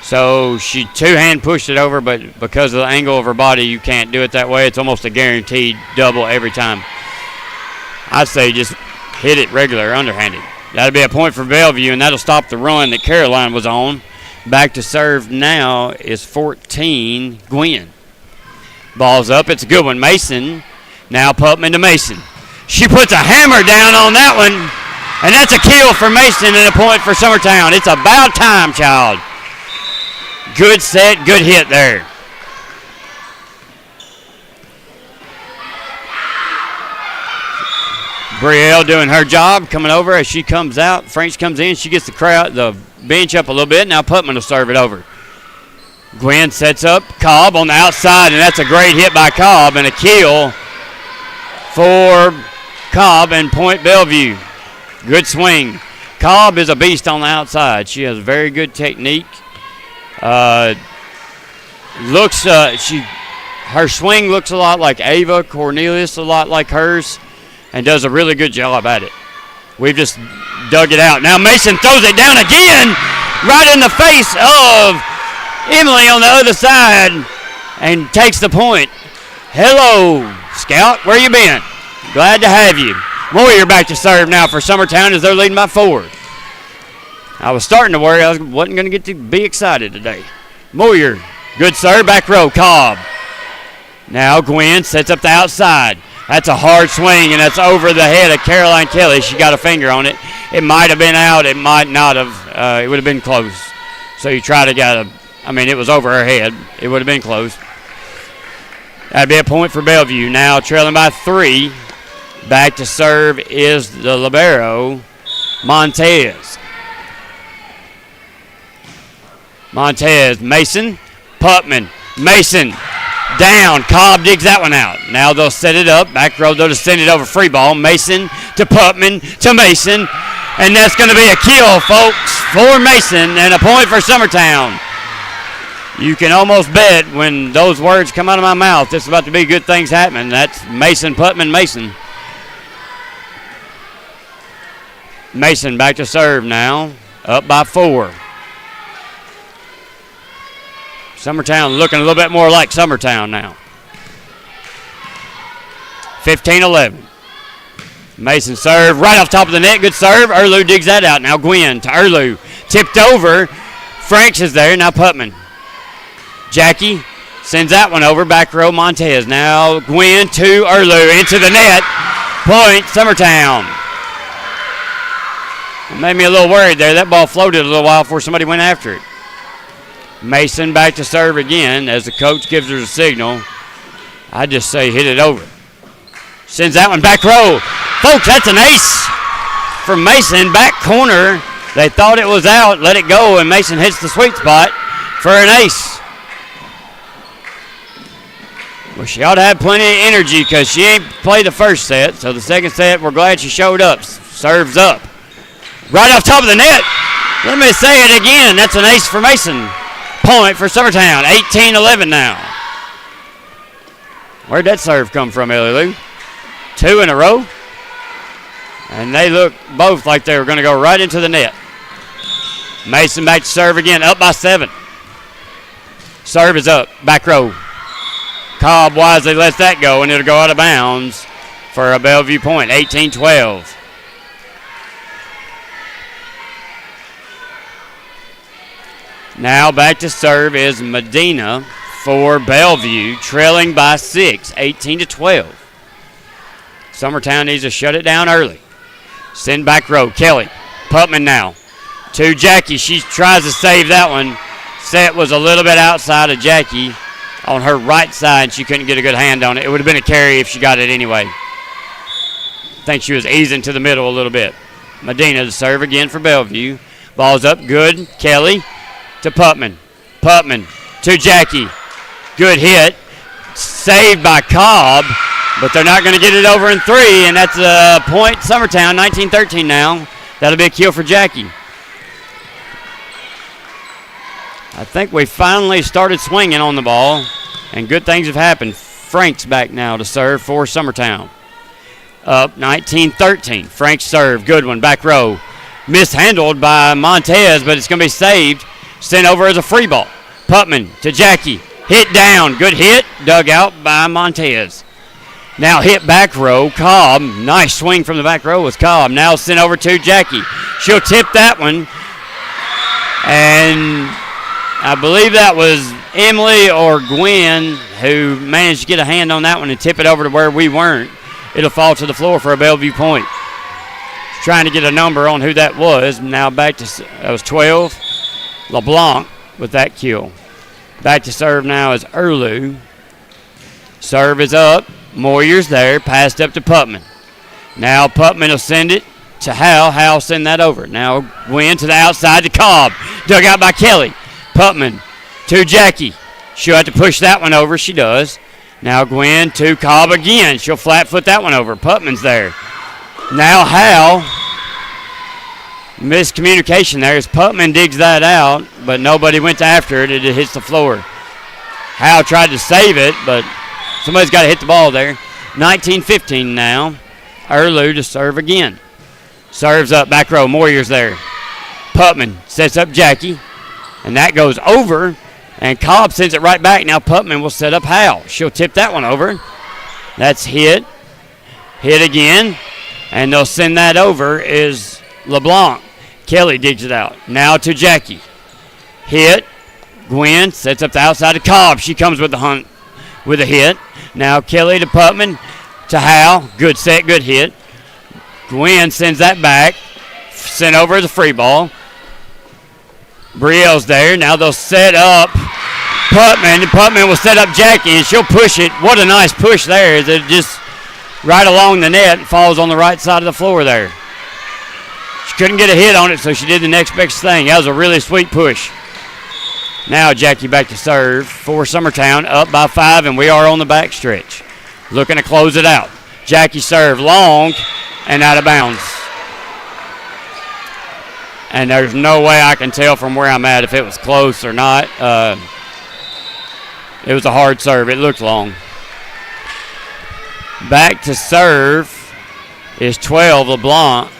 So she two-hand pushed it over, but because of the angle of her body, you can't do it that way. It's almost a guaranteed double every time. I'd say just hit it regular, underhanded. That'll be a point for Bellevue, and that'll stop the run that Caroline was on. Back to serve now is 14, Gwynn. Ball's up. It's a good one. Mason. Now Putman to Mason. She puts a hammer down on that one, and that's a kill for Mason and a point for Summertown. It's about time, child. Good set, good hit there. Brielle doing her job, coming over as she comes out. French comes in. She gets the bench up a little bit. Now Putman will serve it over. Gwynn sets up Cobb on the outside, and that's a great hit by Cobb and a kill for Cobb and point Bellevue. Good swing. Cobb is a beast on the outside. She has very good technique. Her swing looks a lot like Ava Cornelius, a lot like hers, and does a really good job at it. We've just dug it out. Now Mason throws it down again, right in the face of Emily on the other side, and takes the point. Hello, Scout. Where you been? Glad to have you. Moyer back to serve now for Summertown as they're leading by 4. I was starting to worry I wasn't going to get to be excited today. Moyer, good serve, back row, Cobb. Now Gwen sets up the outside. That's a hard swing, and that's over the head of Caroline Kelly. She got a finger on it. It might have been out. It might not have. It would have been close. So you try to it was over her head. It would have been close. That'd be a point for Bellevue. Now trailing by 3. Back to serve is the libero, Montez. Mason, Putman, Mason, down. Cobb digs that one out. Now they'll set it up. Back row, they'll just send it over free ball. Mason to Putman to Mason. And that's going to be a kill, folks, for Mason and a point for Summertown. You can almost bet when those words come out of my mouth, it's about to be good things happening. That's Mason, Putman, Mason. Mason back to serve now, up by 4. Summertown looking a little bit more like Summertown now. 15-11. Mason serve right off top of the net. Good serve. Erlu digs that out. Now Gwen to Erlu. Tipped over. Franks is there. Now Putman. Jackie sends that one over. Back row Montez. Now Gwen to Erlu. Into the net. Point Summertown. It made me a little worried there. That ball floated a little while before somebody went after it. Mason back to serve again as the coach gives her a signal. I just say hit it over. Sends that one back row. Folks, that's an ace from Mason. Back corner. They thought it was out. Let it go, and Mason hits the sweet spot for an ace. Well, she ought to have plenty of energy because she ain't played the first set. So the second set, we're glad she showed up. Serves up. Right off top of the net. Let me say it again. That's an ace for Mason. Point for Summertown. 18-11 now. Where'd that serve come from, Ellie Lou? 2 in a row. And they look both like they were going to go right into the net. Mason back to serve again. Up by 7. Serve is up. Back row. Cobb wisely lets that go, and it'll go out of bounds for a Bellevue point. 18-12. Now back to serve is Medina for Bellevue, trailing by 6, 18-12. Summertown needs to shut it down early. Send back row, Kelly. Putman now to Jackie. She tries to save that one. Set was a little bit outside of Jackie on her right side. She couldn't get a good hand on it. It would have been a carry if she got it anyway. I think she was easing to the middle a little bit. Medina to serve again for Bellevue. Ball's up, good. Kelly to Putman. Putman to Jackie. Good hit. Saved by Cobb, but they're not going to get it over in 3, and that's a point Summertown, 19-13 now. That'll be a kill for Jackie. I think we finally started swinging on the ball, and good things have happened. Frank's back now to serve for Summertown. Up 19-13. Frank's serve. Good one. Back row. Mishandled by Montez, but it's going to be saved. Sent over as a free ball. Putman to Jackie. Hit down. Good hit. Dug out by Montez. Now hit back row. Cobb. Nice swing from the back row was Cobb. Now sent over to Jackie. She'll tip that one. And I believe that was Emily or Gwen who managed to get a hand on that one and tip it over to where we weren't. It'll fall to the floor for a Bellevue point. Trying to get a number on who that was. Now back to, that was 12. LeBlanc with that kill. Back to serve now is Erlu. Serve is up. Moyer's there. Passed up to Putman. Now Putman will send it to Hal. Hal send that over. Now Gwen to the outside to Cobb. Dug out by Kelly. Putman to Jackie. She'll have to push that one over. She does. Now Gwen to Cobb again. She'll flat foot that one over. Putman's there. Now Hal. Miscommunication there as Putman digs that out, but nobody went after it. It hits the floor. Howe tried to save it, but somebody's got to hit the ball there. 19-15 now. Erlu to serve again. Serves up, back row, Moyer's there. Putman sets up Jackie, and that goes over, and Cobb sends it right back. Now Putman will set up Howe. She'll tip that one over. That's hit. Hit again, and they'll send that over is LeBlanc. Kelly digs it out. Now to Jackie. Hit. Gwen sets up the outside to Cobb. She comes with the hunt with a hit. Now Kelly to Putman to Howe. Good set, good hit. Gwen sends that back. Sent over as a free ball. Brielle's there. Now they'll set up Putman. Putman will set up Jackie, and she'll push it. What a nice push there. It just right along the net and falls on the right side of the floor there. She couldn't get a hit on it, so she did the next best thing. That was a really sweet push. Now Jackie back to serve for Summertown, up by 5, and we are on the back stretch. Looking to close it out. Jackie serve long and out of bounds. And there's no way I can tell from where I'm at if it was close or not. It was a hard serve. It looked long. Back to serve is 12, LeBlanc.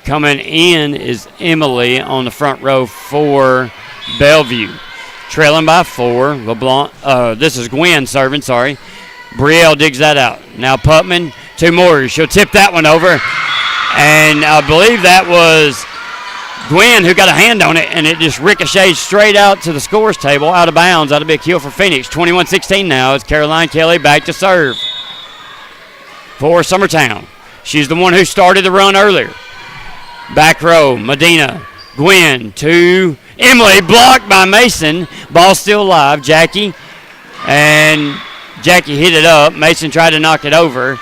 Coming in is Emily on the front row for Bellevue. Trailing by 4. LeBlanc. This is Gwen serving, sorry. Brielle digs that out. Now Putman to Moore. She'll tip that one over. And I believe that was Gwen who got a hand on it, and it just ricochets straight out to the scores table, out of bounds. That'll be a kill for Phoenix. 21-16 now. It's Caroline Kelly back to serve for Summertown. She's the one who started the run earlier. Back row, Medina. Gwen to Emily, blocked by Mason. Ball still alive. Jackie, and Jackie hit it up. Mason tried to knock it over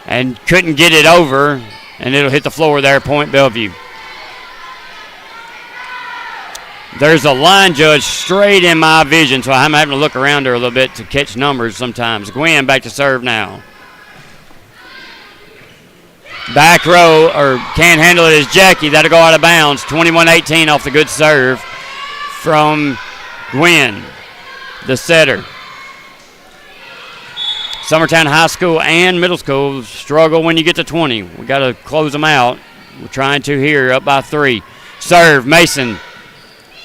and couldn't get it over, and it'll hit the floor there, point Bellevue. There's a line judge straight in my vision, so I'm having to look around her a little bit to catch numbers sometimes. Gwen back to serve now. Back row, or can't handle it, is Jackie. That'll go out of bounds. 21-18 off the good serve from Gwen, the setter. Summertown High School and middle school struggle when you get to 20. We got to close them out. We're trying to here, up by 3. Serve, Mason.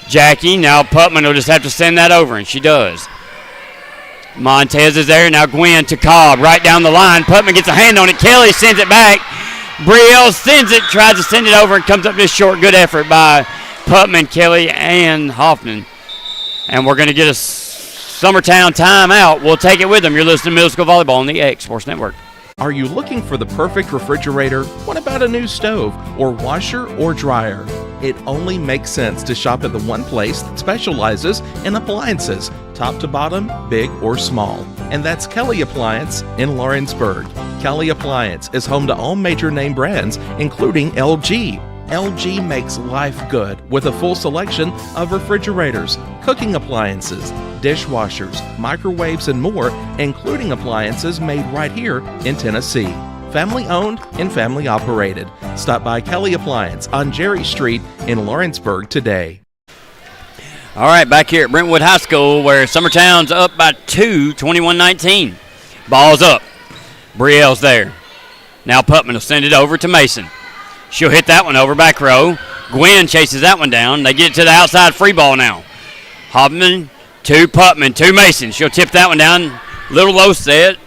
Jackie, now Putman will just have to send that over, and she does. Montez is there. Now Gwen to Cobb, right down the line. Putman gets a hand on it. Kelly sends it back. Brielle sends it, tries to send it over, and comes up just short. Good effort by Putman, Kelly, and Hoffman. And we're going to get a Summertown timeout. We'll take it with them. You're listening to Middle School Volleyball on the X Sports Network. Are you looking for the perfect refrigerator? What about a new stove or washer or dryer? It only makes sense to shop at the one place that specializes in appliances, top to bottom, big or small. And that's Kelly Appliance in Lawrenceburg. Kelly Appliance is home to all major name brands, including LG. LG makes life good with a full selection of refrigerators, cooking appliances, dishwashers, microwaves, and more, including appliances made right here in Tennessee. Family owned and family operated. Stop by Kelly Appliance on Jerry Street in Lawrenceburg today. All right, back here at Brentwood High School where Summertown's up by 2, 21-19. Ball's up. Brielle's there. Now Putman will send it over to Mason. She'll hit that one over, back row. Gwen chases that one down. They get it to the outside, free ball now. Hoffman to Putman to Mason. She'll tip that one down. Little low set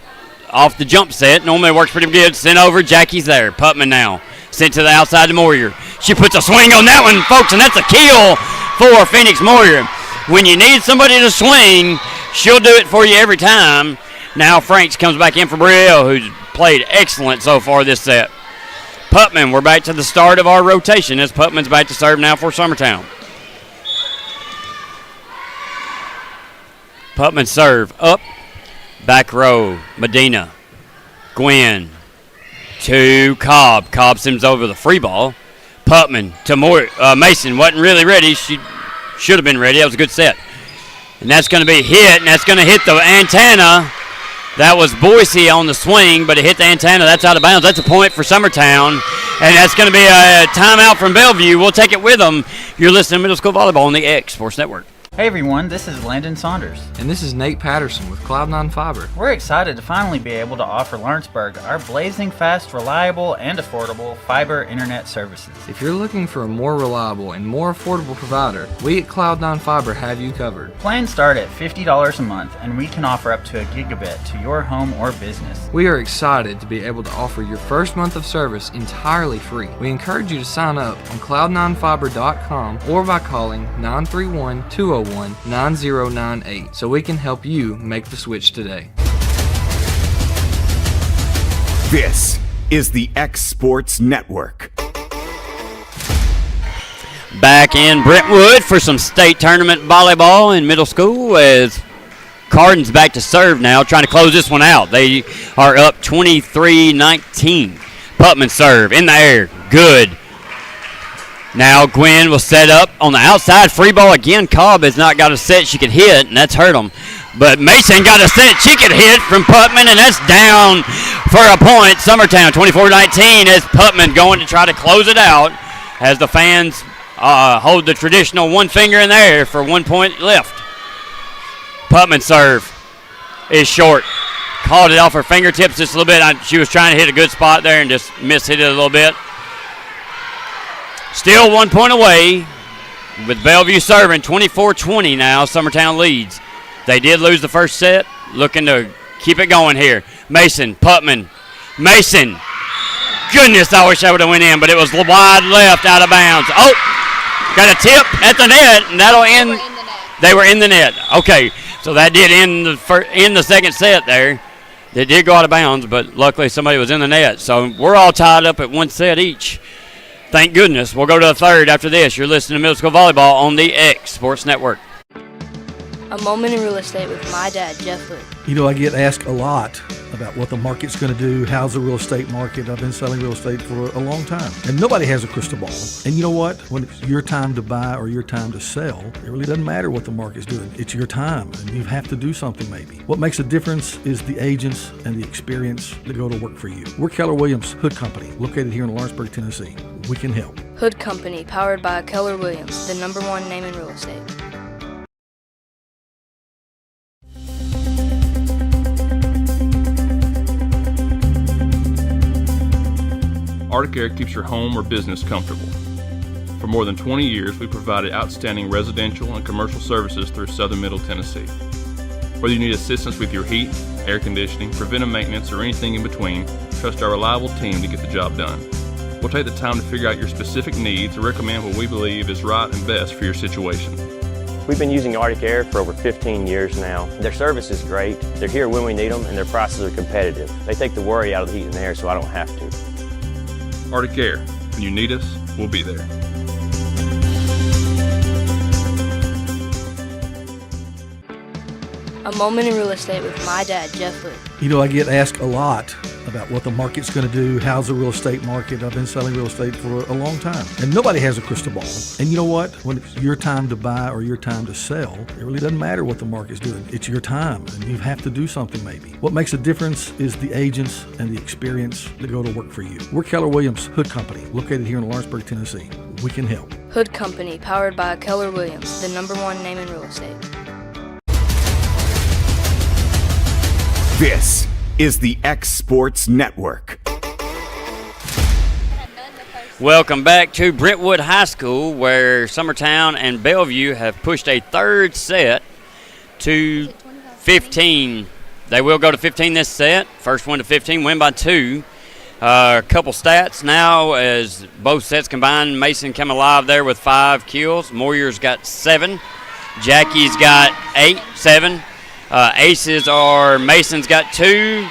off the jump set. Normally it works pretty good. Sent over. Jackie's there. Putman now. Sent to the outside to Moyer. She puts a swing on that one, folks, and that's a kill for Phoenix Moyer. When you need somebody to swing, she'll do it for you every time. Now Franks comes back in for Brielle, who's played excellent so far this set. Putman, we're back to the start of our rotation as Putman's back to serve now for Summertown. Putman serve up, back row, Medina, Gwen to Cobb. Cobb sends over the free ball. Putman to Mason, wasn't really ready. She should have been ready. That was a good set. And that's going to be hit, and that's going to hit the antenna. That was Boise on the swing, but it hit the antenna. That's out of bounds. That's a point for Summertown. And that's going to be a timeout from Bellevue. We'll take it with them. You're listening to Middle School Volleyball on the X Sports Network. Hey everyone, this is Landon Saunders. And this is Nate Patterson with Cloud9 Fiber. We're excited to finally be able to offer Lawrenceburg our blazing fast, reliable, and affordable fiber internet services. If you're looking for a more reliable and more affordable provider, we at Cloud9 Fiber have you covered. Plans start at $50 a month, and we can offer up to a gigabit to your home or business. We are excited to be able to offer your first month of service entirely free. We encourage you to sign up on cloud9fiber.com or by calling 931-201-9098 so we can help you make the switch today. This is the X Sports Network. Back in Brentwood for some state tournament volleyball in middle school as Cardin's back to serve now, trying to close this one out. They are up 23-19. Putman serve in the air. Good. Now Gwen will set up on the outside. Free ball again. Cobb has not got a set she can hit, and that's hurt him. But Mason got a set she could hit from Putman, and that's down for a point. Summertown 24-19 as Putman going to try to close it out as the fans hold the traditional one finger in the air for 1 point left. Putman serve is short. Called it off her fingertips just a little bit. She was trying to hit a good spot there and just mishit it a little bit. Still 1 point away with Bellevue serving. 24-20 now. Summertown leads. They did lose the first set. Looking to keep it going here. Mason, Putman. Mason. Goodness, I wish I would have went in, but it was wide left out of bounds. Oh, got a tip at the net, and that'll end. They were in the net. Okay, so that did end the second set there. They did go out of bounds, but luckily somebody was in the net. So we're all tied up at one set each. Thank goodness. We'll go to the third after this. You're listening to Middle School Volleyball on the X Sports Network. A moment in real estate with my dad, Jeff Hood. You know, I get asked a lot about what the market's going to do. How's the real estate market? I've been selling real estate for a long time, and nobody has a crystal ball. And you know what? When it's your time to buy or your time to sell, it really doesn't matter what the market's doing. It's your time, and you have to do something maybe. What makes a difference is the agents and the experience that go to work for you. We're Keller Williams Hood Company, located here in Lawrenceburg, Tennessee. We can help. Hood Company, powered by Keller Williams, the #1 name in real estate. Arctic Air keeps your home or business comfortable. For more than 20 years, we've provided outstanding residential and commercial services through Southern Middle Tennessee. Whether you need assistance with your heat, air conditioning, preventive maintenance, or anything in between, trust our reliable team to get the job done. We'll take the time to figure out your specific needs and recommend what we believe is right and best for your situation. We've been using Arctic Air for over 15 years now. Their service is great, they're here when we need them, and their prices are competitive. They take the worry out of the heat and air so I don't have to. Arctic Air. When you need us, we'll be there. A moment in real estate with my dad, Jeff Hood. You know, I get asked a lot about what the market's going to do. How's the real estate market? I've been selling real estate for a long time, and nobody has a crystal ball. And you know what? When it's your time to buy or your time to sell, it really doesn't matter what the market's doing. It's your time, and you have to do something maybe. What makes a difference is the agents and the experience that go to work for you. We're Keller Williams Hood Company, located here in Lawrenceburg, Tennessee. We can help. Hood Company, powered by Keller Williams, the #1 name in real estate. This is the X Sports Network. Welcome back to Brentwood High School, where Summertown and Bellevue have pushed a third set to 15. They will go to 15 this set. First one to 15, win by 2. A couple stats now as both sets combined. Mason came alive there with 5 kills. Moyer's got 7. Jackie's got 7. Aces are Mason's got 2.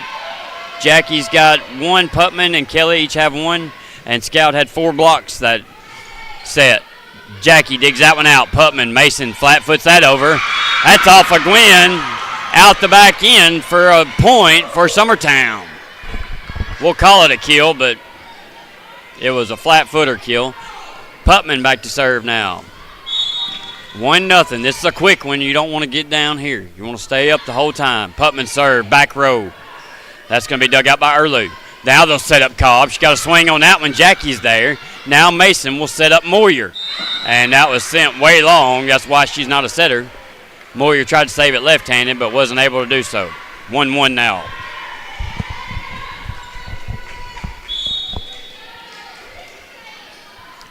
Jackie's got 1. Putman and Kelly each have 1. And Scout had 4 blocks that set. Jackie digs that one out. Putman, Mason flat foots that over. That's off of Gwen. Out the back end for a point for Summertown. We'll call it a kill, but it was a flat footer kill. Putman back to serve now. 1-0. This is a quick one. You don't want to get down here. You want to stay up the whole time. Putman serve, back row. That's going to be dug out by Erlu. Now they'll set up Cobb. She got a swing on that one. Jackie's there. Now Mason will set up Moyer. And that was sent way long. That's why she's not a setter. Moyer tried to save it left-handed, but wasn't able to do so. 1-1 now.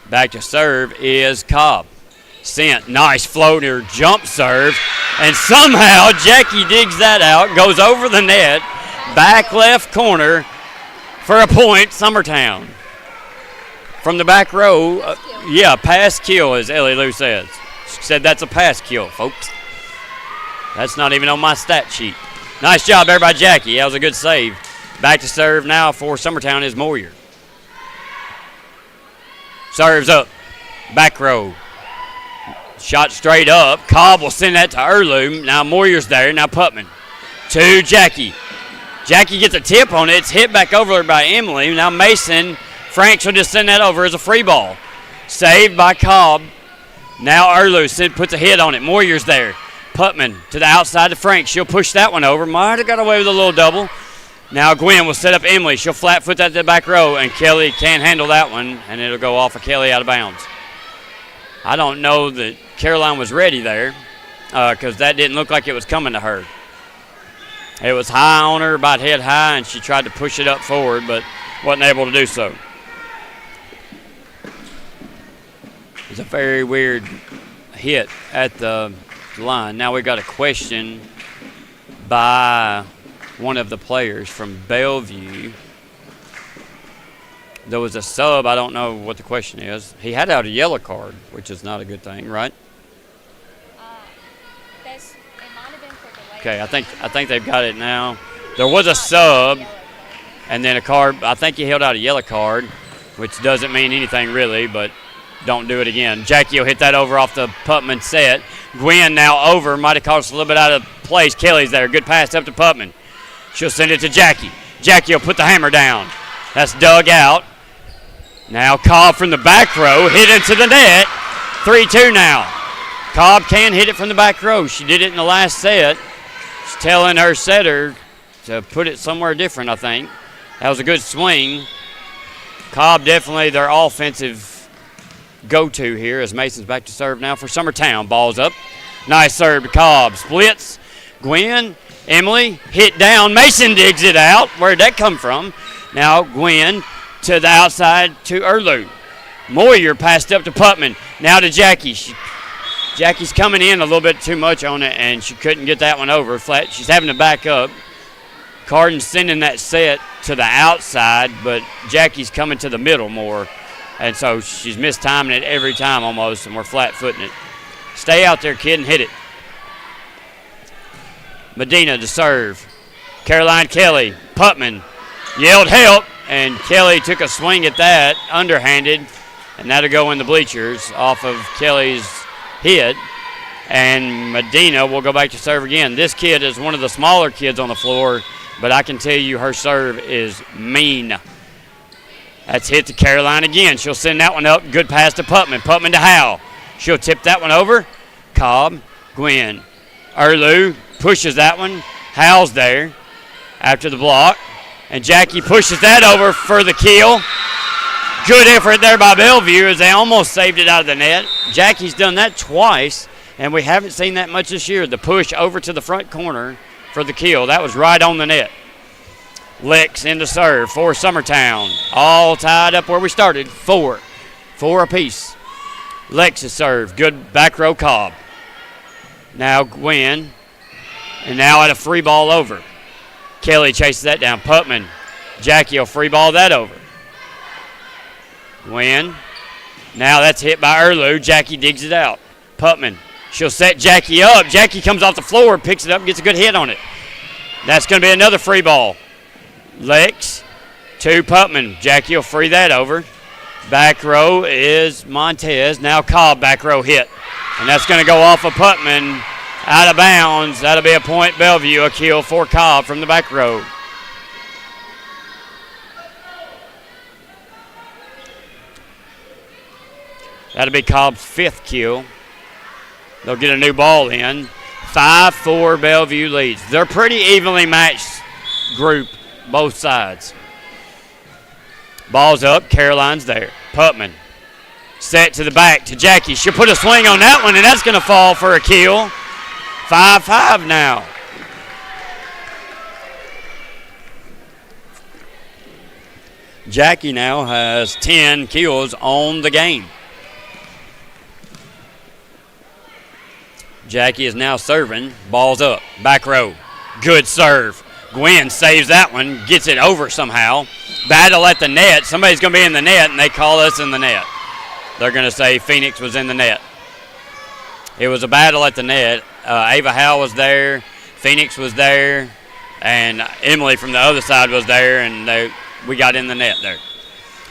Back to serve is Cobb. Sent. Nice floater jump serve. And somehow Jackie digs that out, goes over the net, back left corner for a point, Summertown. From the back row, pass kill, as Ellie Lou says. She said that's a pass kill, folks. That's not even on my stat sheet. Nice job there by Jackie. That was a good save. Back to serve now for Summertown is Moyer. Serves up. Back row. Shot straight up. Cobb will send that to Erlum. Now Moyer's there. Now Putman. To Jackie. Jackie gets a tip on it. It's hit back over by Emily. Now Mason. Franks will just send that over as a free ball. Saved by Cobb. Now Erlum puts a hit on it. Moyer's there. Putman to the outside to Franks. She'll push that one over. Might have got away with a little double. Now Gwen will set up Emily. She'll flat foot that to the back row, and Kelly can't handle that one, and it'll go off of Kelly out of bounds. I don't know that Caroline was ready there because that didn't look like it was coming to her. It was high on her, about head high, and she tried to push it up forward, but wasn't able to do so. It's a very weird hit at the line. Now we got a question by one of the players from Bellevue. There was a sub. I don't know what the question is. He had out a yellow card, which is not a good thing, right? Okay, I think they've got it now. There was a sub, and then a card. I think he held out a yellow card, which doesn't mean anything really, but don't do it again. Jackie will hit that over off the Putman set. Gwen now over. Might have caught us a little bit out of place. Kelly's there. Good pass up to Putman. She'll send it to Jackie. Jackie will put the hammer down. That's dug out. Now Cobb from the back row. Hit into the net. 3-2 now. Cobb can hit it from the back row. She did it in the last set. She's telling her setter to put it somewhere different, I think. That was a good swing. Cobb definitely their offensive go-to here as Mason's back to serve now for Summertown. Ball's up. Nice serve to Cobb. Splits. Gwen, Emily, hit down. Mason digs it out. Where'd that come from? Now Gwen to the outside to Erlu. Moyer passed up to Putman. Now to Jackie. Jackie's coming in a little bit too much on it, and she couldn't get that one over. Flat. She's having to back up. Carden's sending that set to the outside, but Jackie's coming to the middle more. And so she's mistiming it every time almost, and we're flat-footing it. Stay out there, kid, and hit it. Medina to serve. Caroline Kelly. Putman yelled help, and Kelly took a swing at that, underhanded, and that'll go in the bleachers off of Kelly's hit. And Medina will go back to serve again. This kid is one of the smaller kids on the floor, but I can tell you her serve is mean. That's hit to Caroline again. She'll send that one up. Good pass to Putman. Putman to Howe. She'll tip that one over. Cobb, Gwen. Erlu pushes that one. Howe's there after the block. And Jackie pushes that over for the kill. Good effort there by Bellevue as they almost saved it out of the net. Jackie's done that twice, and we haven't seen that much this year. The push over to the front corner for the kill. That was right on the net. Lex in to serve for Summertown. All tied up where we started. 4 apiece. Lex is served. Good back row Cobb. Now Gwen. And now at a free ball over. Kelly chases that down. Putman. Jackie will free ball that over. Gwen. Now that's hit by Erlu. Jackie digs it out. Putman. She'll set Jackie up. Jackie comes off the floor, picks it up, and gets a good hit on it. That's going to be another free ball. Lex to Putman. Jackie will free that over. Back row is Montez. Now Cobb back row hit. And that's going to go off of Putman out of bounds. That'll be a point Bellevue. A kill for Cobb from the back row. That'll be Cobb's 5th kill. They'll get a new ball in. 5-4 Bellevue leads. They're pretty evenly matched group, both sides. Ball's up. Caroline's there. Putman. Set to the back to Jackie. She'll put a swing on that one, and that's going to fall for a kill. 5-5 now. Jackie now has 10 kills on the game. Jackie is now serving. Ball's up. Back row. Good serve. Gwen saves that one. Gets it over somehow. Battle at the net. Somebody's going to be in the net, and they call us in the net. They're going to say Phoenix was in the net. It was a battle at the net. Ava Howe was there. Phoenix was there. And Emily from the other side was there, and we got in the net there.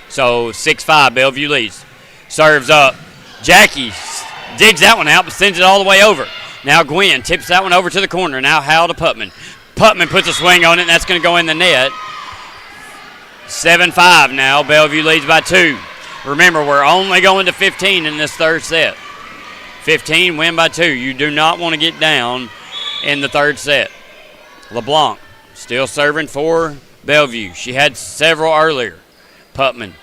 So 6-5, Bellevue leads. Serves up. Jackie digs that one out but sends it all the way over. Now Gwen tips that one over to the corner. Now Howe to Putman. Putman puts a swing on it, and that's going to go in the net. 7-5 now. Bellevue leads by 2. Remember, we're only going to 15 in this third set. 15, win by 2. You do not want to get down in the third set. LeBlanc still serving for Bellevue. She had several earlier. Putman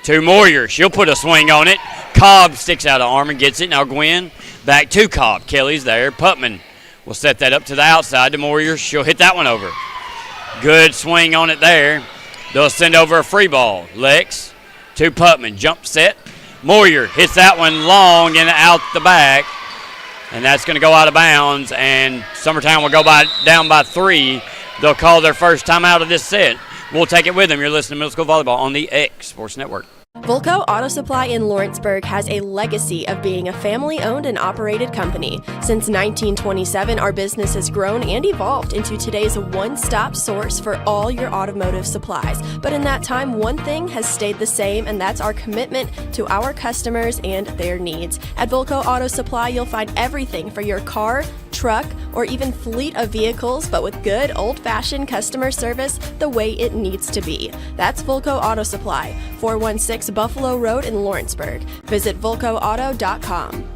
to Moyer. She'll put a swing on it. Cobb sticks out of arm and gets it. Now Gwen back to Cobb. Kelly's there. Putman will set that up to the outside to Moyer. She'll hit that one over. Good swing on it there. They'll send over a free ball. Lex to Putman. Jump set. Moyer hits that one long and out the back. And that's going to go out of bounds. And Summertown will go down by 3. They'll call their first time out of this set. We'll take it with them. You're listening to Middle School Volleyball on the X Sports Network. Volco Auto Supply in Lawrenceburg has a legacy of being a family-owned and operated company. Since 1927, our business has grown and evolved into today's one-stop source for all your automotive supplies. But in that time, one thing has stayed the same, and that's our commitment to our customers and their needs. At Volco Auto Supply, you'll find everything for your car, truck, or even fleet of vehicles, but with good old-fashioned customer service the way it needs to be. That's Volco Auto Supply, 416 Buffalo Road in Lawrenceburg. Visit VolcoAuto.com.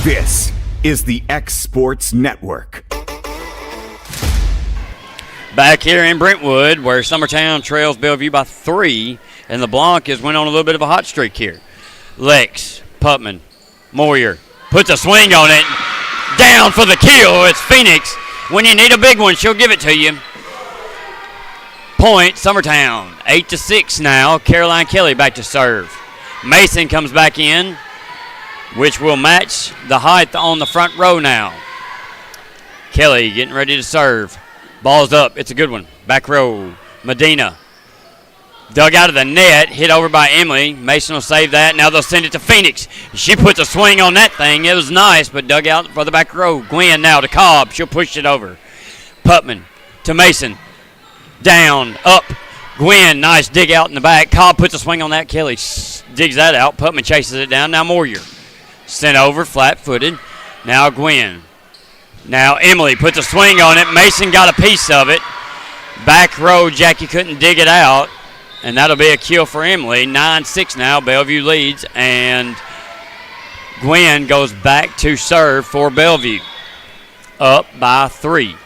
This is the X Sports Network. Back here in Brentwood, where Summertown trails Bellevue by 3, and LeBlanc has went on a little bit of a hot streak here. Lex, Putman, Moyer puts a swing on it. Down for the kill. It's Phoenix. When you need a big one, she'll give it to you. Point, Summertown. 8-6 now. Caroline Kelly back to serve. Mason comes back in, which will match the height on the front row now. Kelly getting ready to serve. Ball's up. It's a good one. Back row. Medina. Dug out of the net. Hit over by Emily. Mason will save that. Now they'll send it to Phoenix. She puts a swing on that thing. It was nice, but dug out for the back row. Gwen now to Cobb. She'll push it over. Putman to Mason. Down. Up. Gwen, nice dig out in the back. Cobb puts a swing on that. Kelly digs that out. Putman chases it down. Now Moyer. Sent over, flat-footed. Now Gwen. Now Emily puts a swing on it. Mason got a piece of it. Back row, Jackie couldn't dig it out. And that'll be a kill for Emily. 9-6 now. Bellevue leads. And Gwen goes back to serve for Bellevue. Up by 3.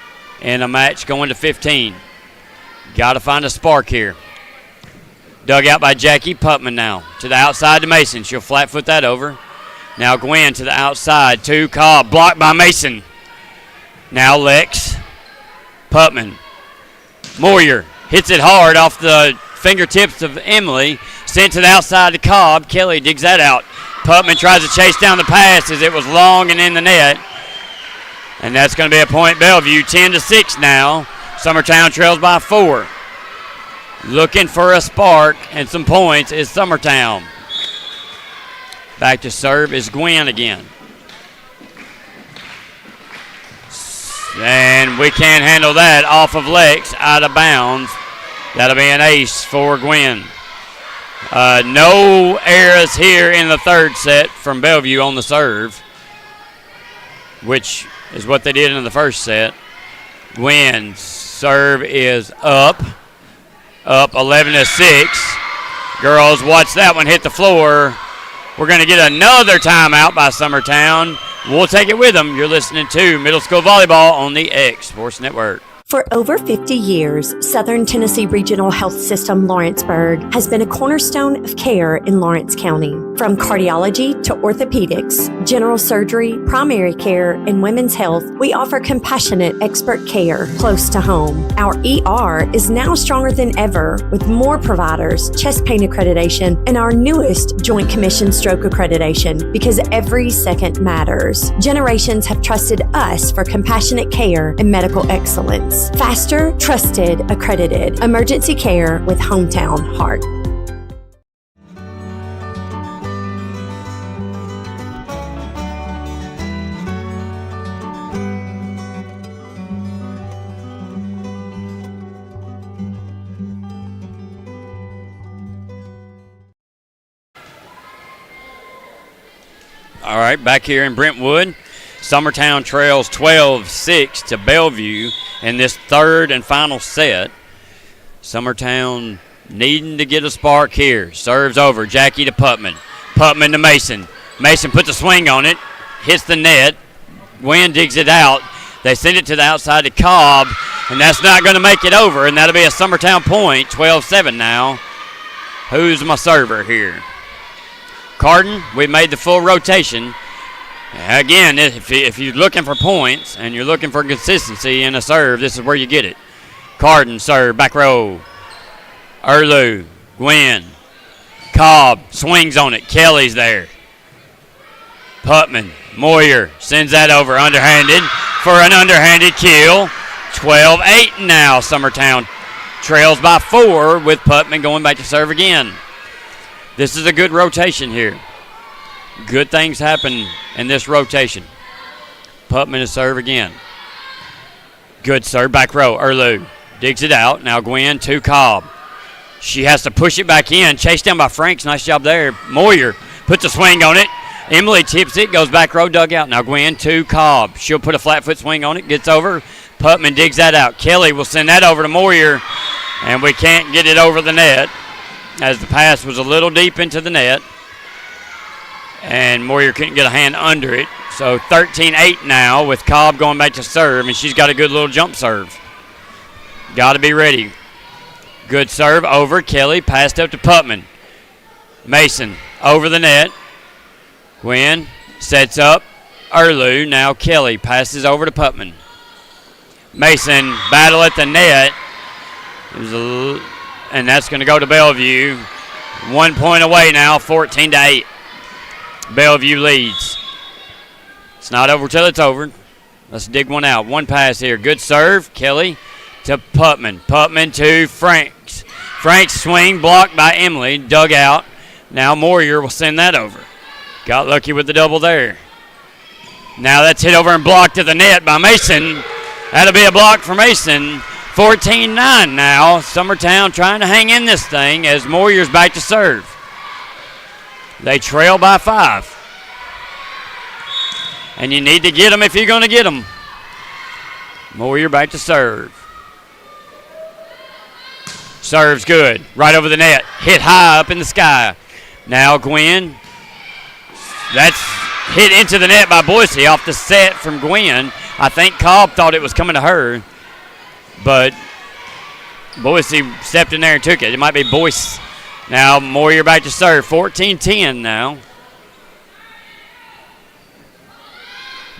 And a match going to 15. Got to find a spark here. Dug out by Jackie. Putman now. To the outside to Mason. She'll flat-foot that over. Now Gwen to the outside to Cobb. Blocked by Mason. Now Lex. Putman. Moyer hits it hard off the fingertips of Emily. Sent to the outside to Cobb. Kelly digs that out. Putman tries to chase down the pass as it was long and in the net. And that's going to be a point Bellevue. 10-6 now. Summertown trails by 4. Looking for a spark and some points is Summertown. Back to serve is Gwen again. And we can't handle that. Off of Lex, out of bounds. That'll be an ace for Gwen. No errors here in the third set from Bellevue on the serve, which is what they did in the first set. Gwen's serve is up. up 11-6. Girls, watch that one hit the floor. We're going to get another timeout by Summertown. We'll take it with them. You're listening to Middle School Volleyball on the X Sports Network. For over 50 years, Southern Tennessee Regional Health System Lawrenceburg has been a cornerstone of care in Lawrence County. From cardiology to orthopedics, general surgery, primary care, and women's health, we offer compassionate expert care close to home. Our ER is now stronger than ever with more providers, chest pain accreditation, and our newest Joint Commission stroke accreditation because every second matters. Generations have trusted us for compassionate care and medical excellence. Faster, trusted, accredited. Emergency care with Hometown Heart. All right, back here in Brentwood, Summertown trails 12-6 to Bellevue in this third and final set. Summertown needing to get a spark here. Serves over, Jackie to Putman. Putman to Mason. Mason puts a swing on it, hits the net. Gwen digs it out. They send it to the outside to Cobb, and that's not going to make it over, and that'll be a Summertown point, 12-7 now. Who's my server here? Carden, we made the full rotation. Again, if you're looking for points and you're looking for consistency in a serve, this is where you get it. Carden serve, back row. Erlu, Gwen. Cobb swings on it. Kelly's there. Putman, Moyer sends that over underhanded for an underhanded kill. 12-8 now. Summertown trails by 4 with Putman going back to serve again. This is a good rotation here. Good things happen in this rotation. Putman to serve again. Good serve, back row. Erlu digs it out. Now Gwen to Cobb. She has to push it back in. Chased down by Franks. Nice job there. Moyer puts a swing on it. Emily tips it. Goes back row, dugout. Now Gwen to Cobb. She'll put a flat foot swing on it. Gets over. Putman digs that out. Kelly will send that over to Moyer. And we can't get it over the net, as the pass was a little deep into the net. And Moyer couldn't get a hand under it. So 13-8 now with Cobb going back to serve, and she's got a good little jump serve. Got to be ready. Good serve over. Kelly passed up to Putman. Mason over the net. Gwen sets up. Erlu. Now Kelly passes over to Putman. Mason battle at the net. And that's going to go to Bellevue. 1 point away now, 14-8. Bellevue leads. It's not over till it's over. Let's dig one out. One pass here. Good serve. Kelly to Putman. Putman to Franks. Franks swing blocked by Emily. Dug out. Now Moyer will send that over. Got lucky with the double there. Now that's hit over and blocked at the net by Mason. That'll be a block for Mason. 14-9 now. Summertown trying to hang in this thing as Moyer's back to serve. They trail by 5. And you need to get them if you're going to get them. Moyer back to serve. Serves good. Right over the net. Hit high up in the sky. Now Gwen. That's hit into the net by Boise off the set from Gwen. I think Cobb thought it was coming to her. But Boise stepped in there and took it. It might be Boyce. Now Moyer back to serve. 14-10 now.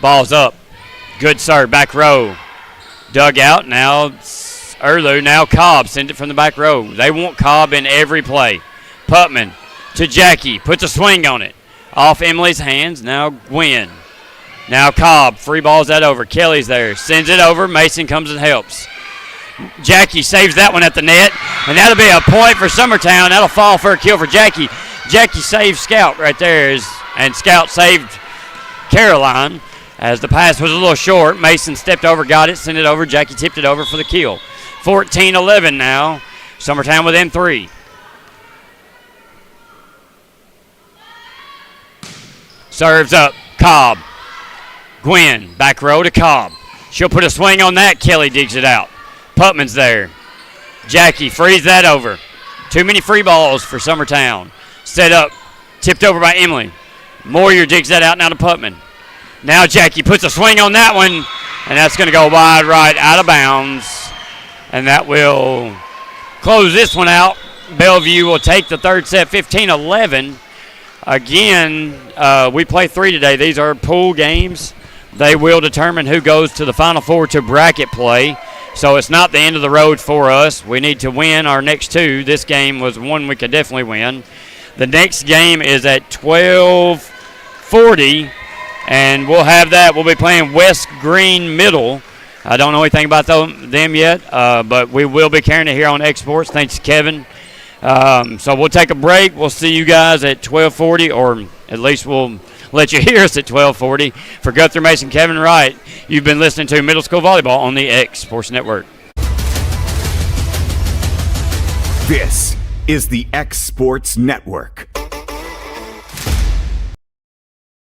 Ball's up. Good serve. Back row. Dug out. Now Erlu. Now Cobb. Send it from the back row. They want Cobb in every play. Putman to Jackie. Puts a swing on it. Off Emily's hands. Now Gwen. Now Cobb. Free balls that over. Kelly's there. Sends it over. Mason comes and helps. Jackie saves that one at the net, and that'll be a point for Summertown. That'll fall for a kill for Jackie. Jackie saved Scout right there, and Scout saved Caroline as the pass was a little short. Mason stepped over, got it, sent it over. Jackie tipped it over for the kill. 14-11 now. Summertown within 3. Serves up. Cobb. Gwen. Back row to Cobb. She'll put a swing on that. Kelly digs it out. Putman's there. Jackie frees that over. Too many free balls for Summertown. Set up, tipped over by Emily. Moyer digs that out now to Putman. Now Jackie puts a swing on that one, and that's going to go wide right out of bounds. And that will close this one out. Bellevue will take the third set, 15-11. Again, we play 3 today. These are pool games. They will determine who goes to the Final Four to bracket play. So it's not the end of the road for us. We need to win our next 2. This game was one we could definitely win. The next game is at 12:40, and we'll have that. We'll be playing West Green Middle. I don't know anything about them yet, but we will be carrying it here on Exports. Thanks to Kevin. So we'll take a break. We'll see you guys at 12:40, or at least we'll let you hear us at 12:40. For Guthrie Mason, Kevin Wright, you've been listening to Middle School Volleyball on the X Sports Network. This is the X Sports Network.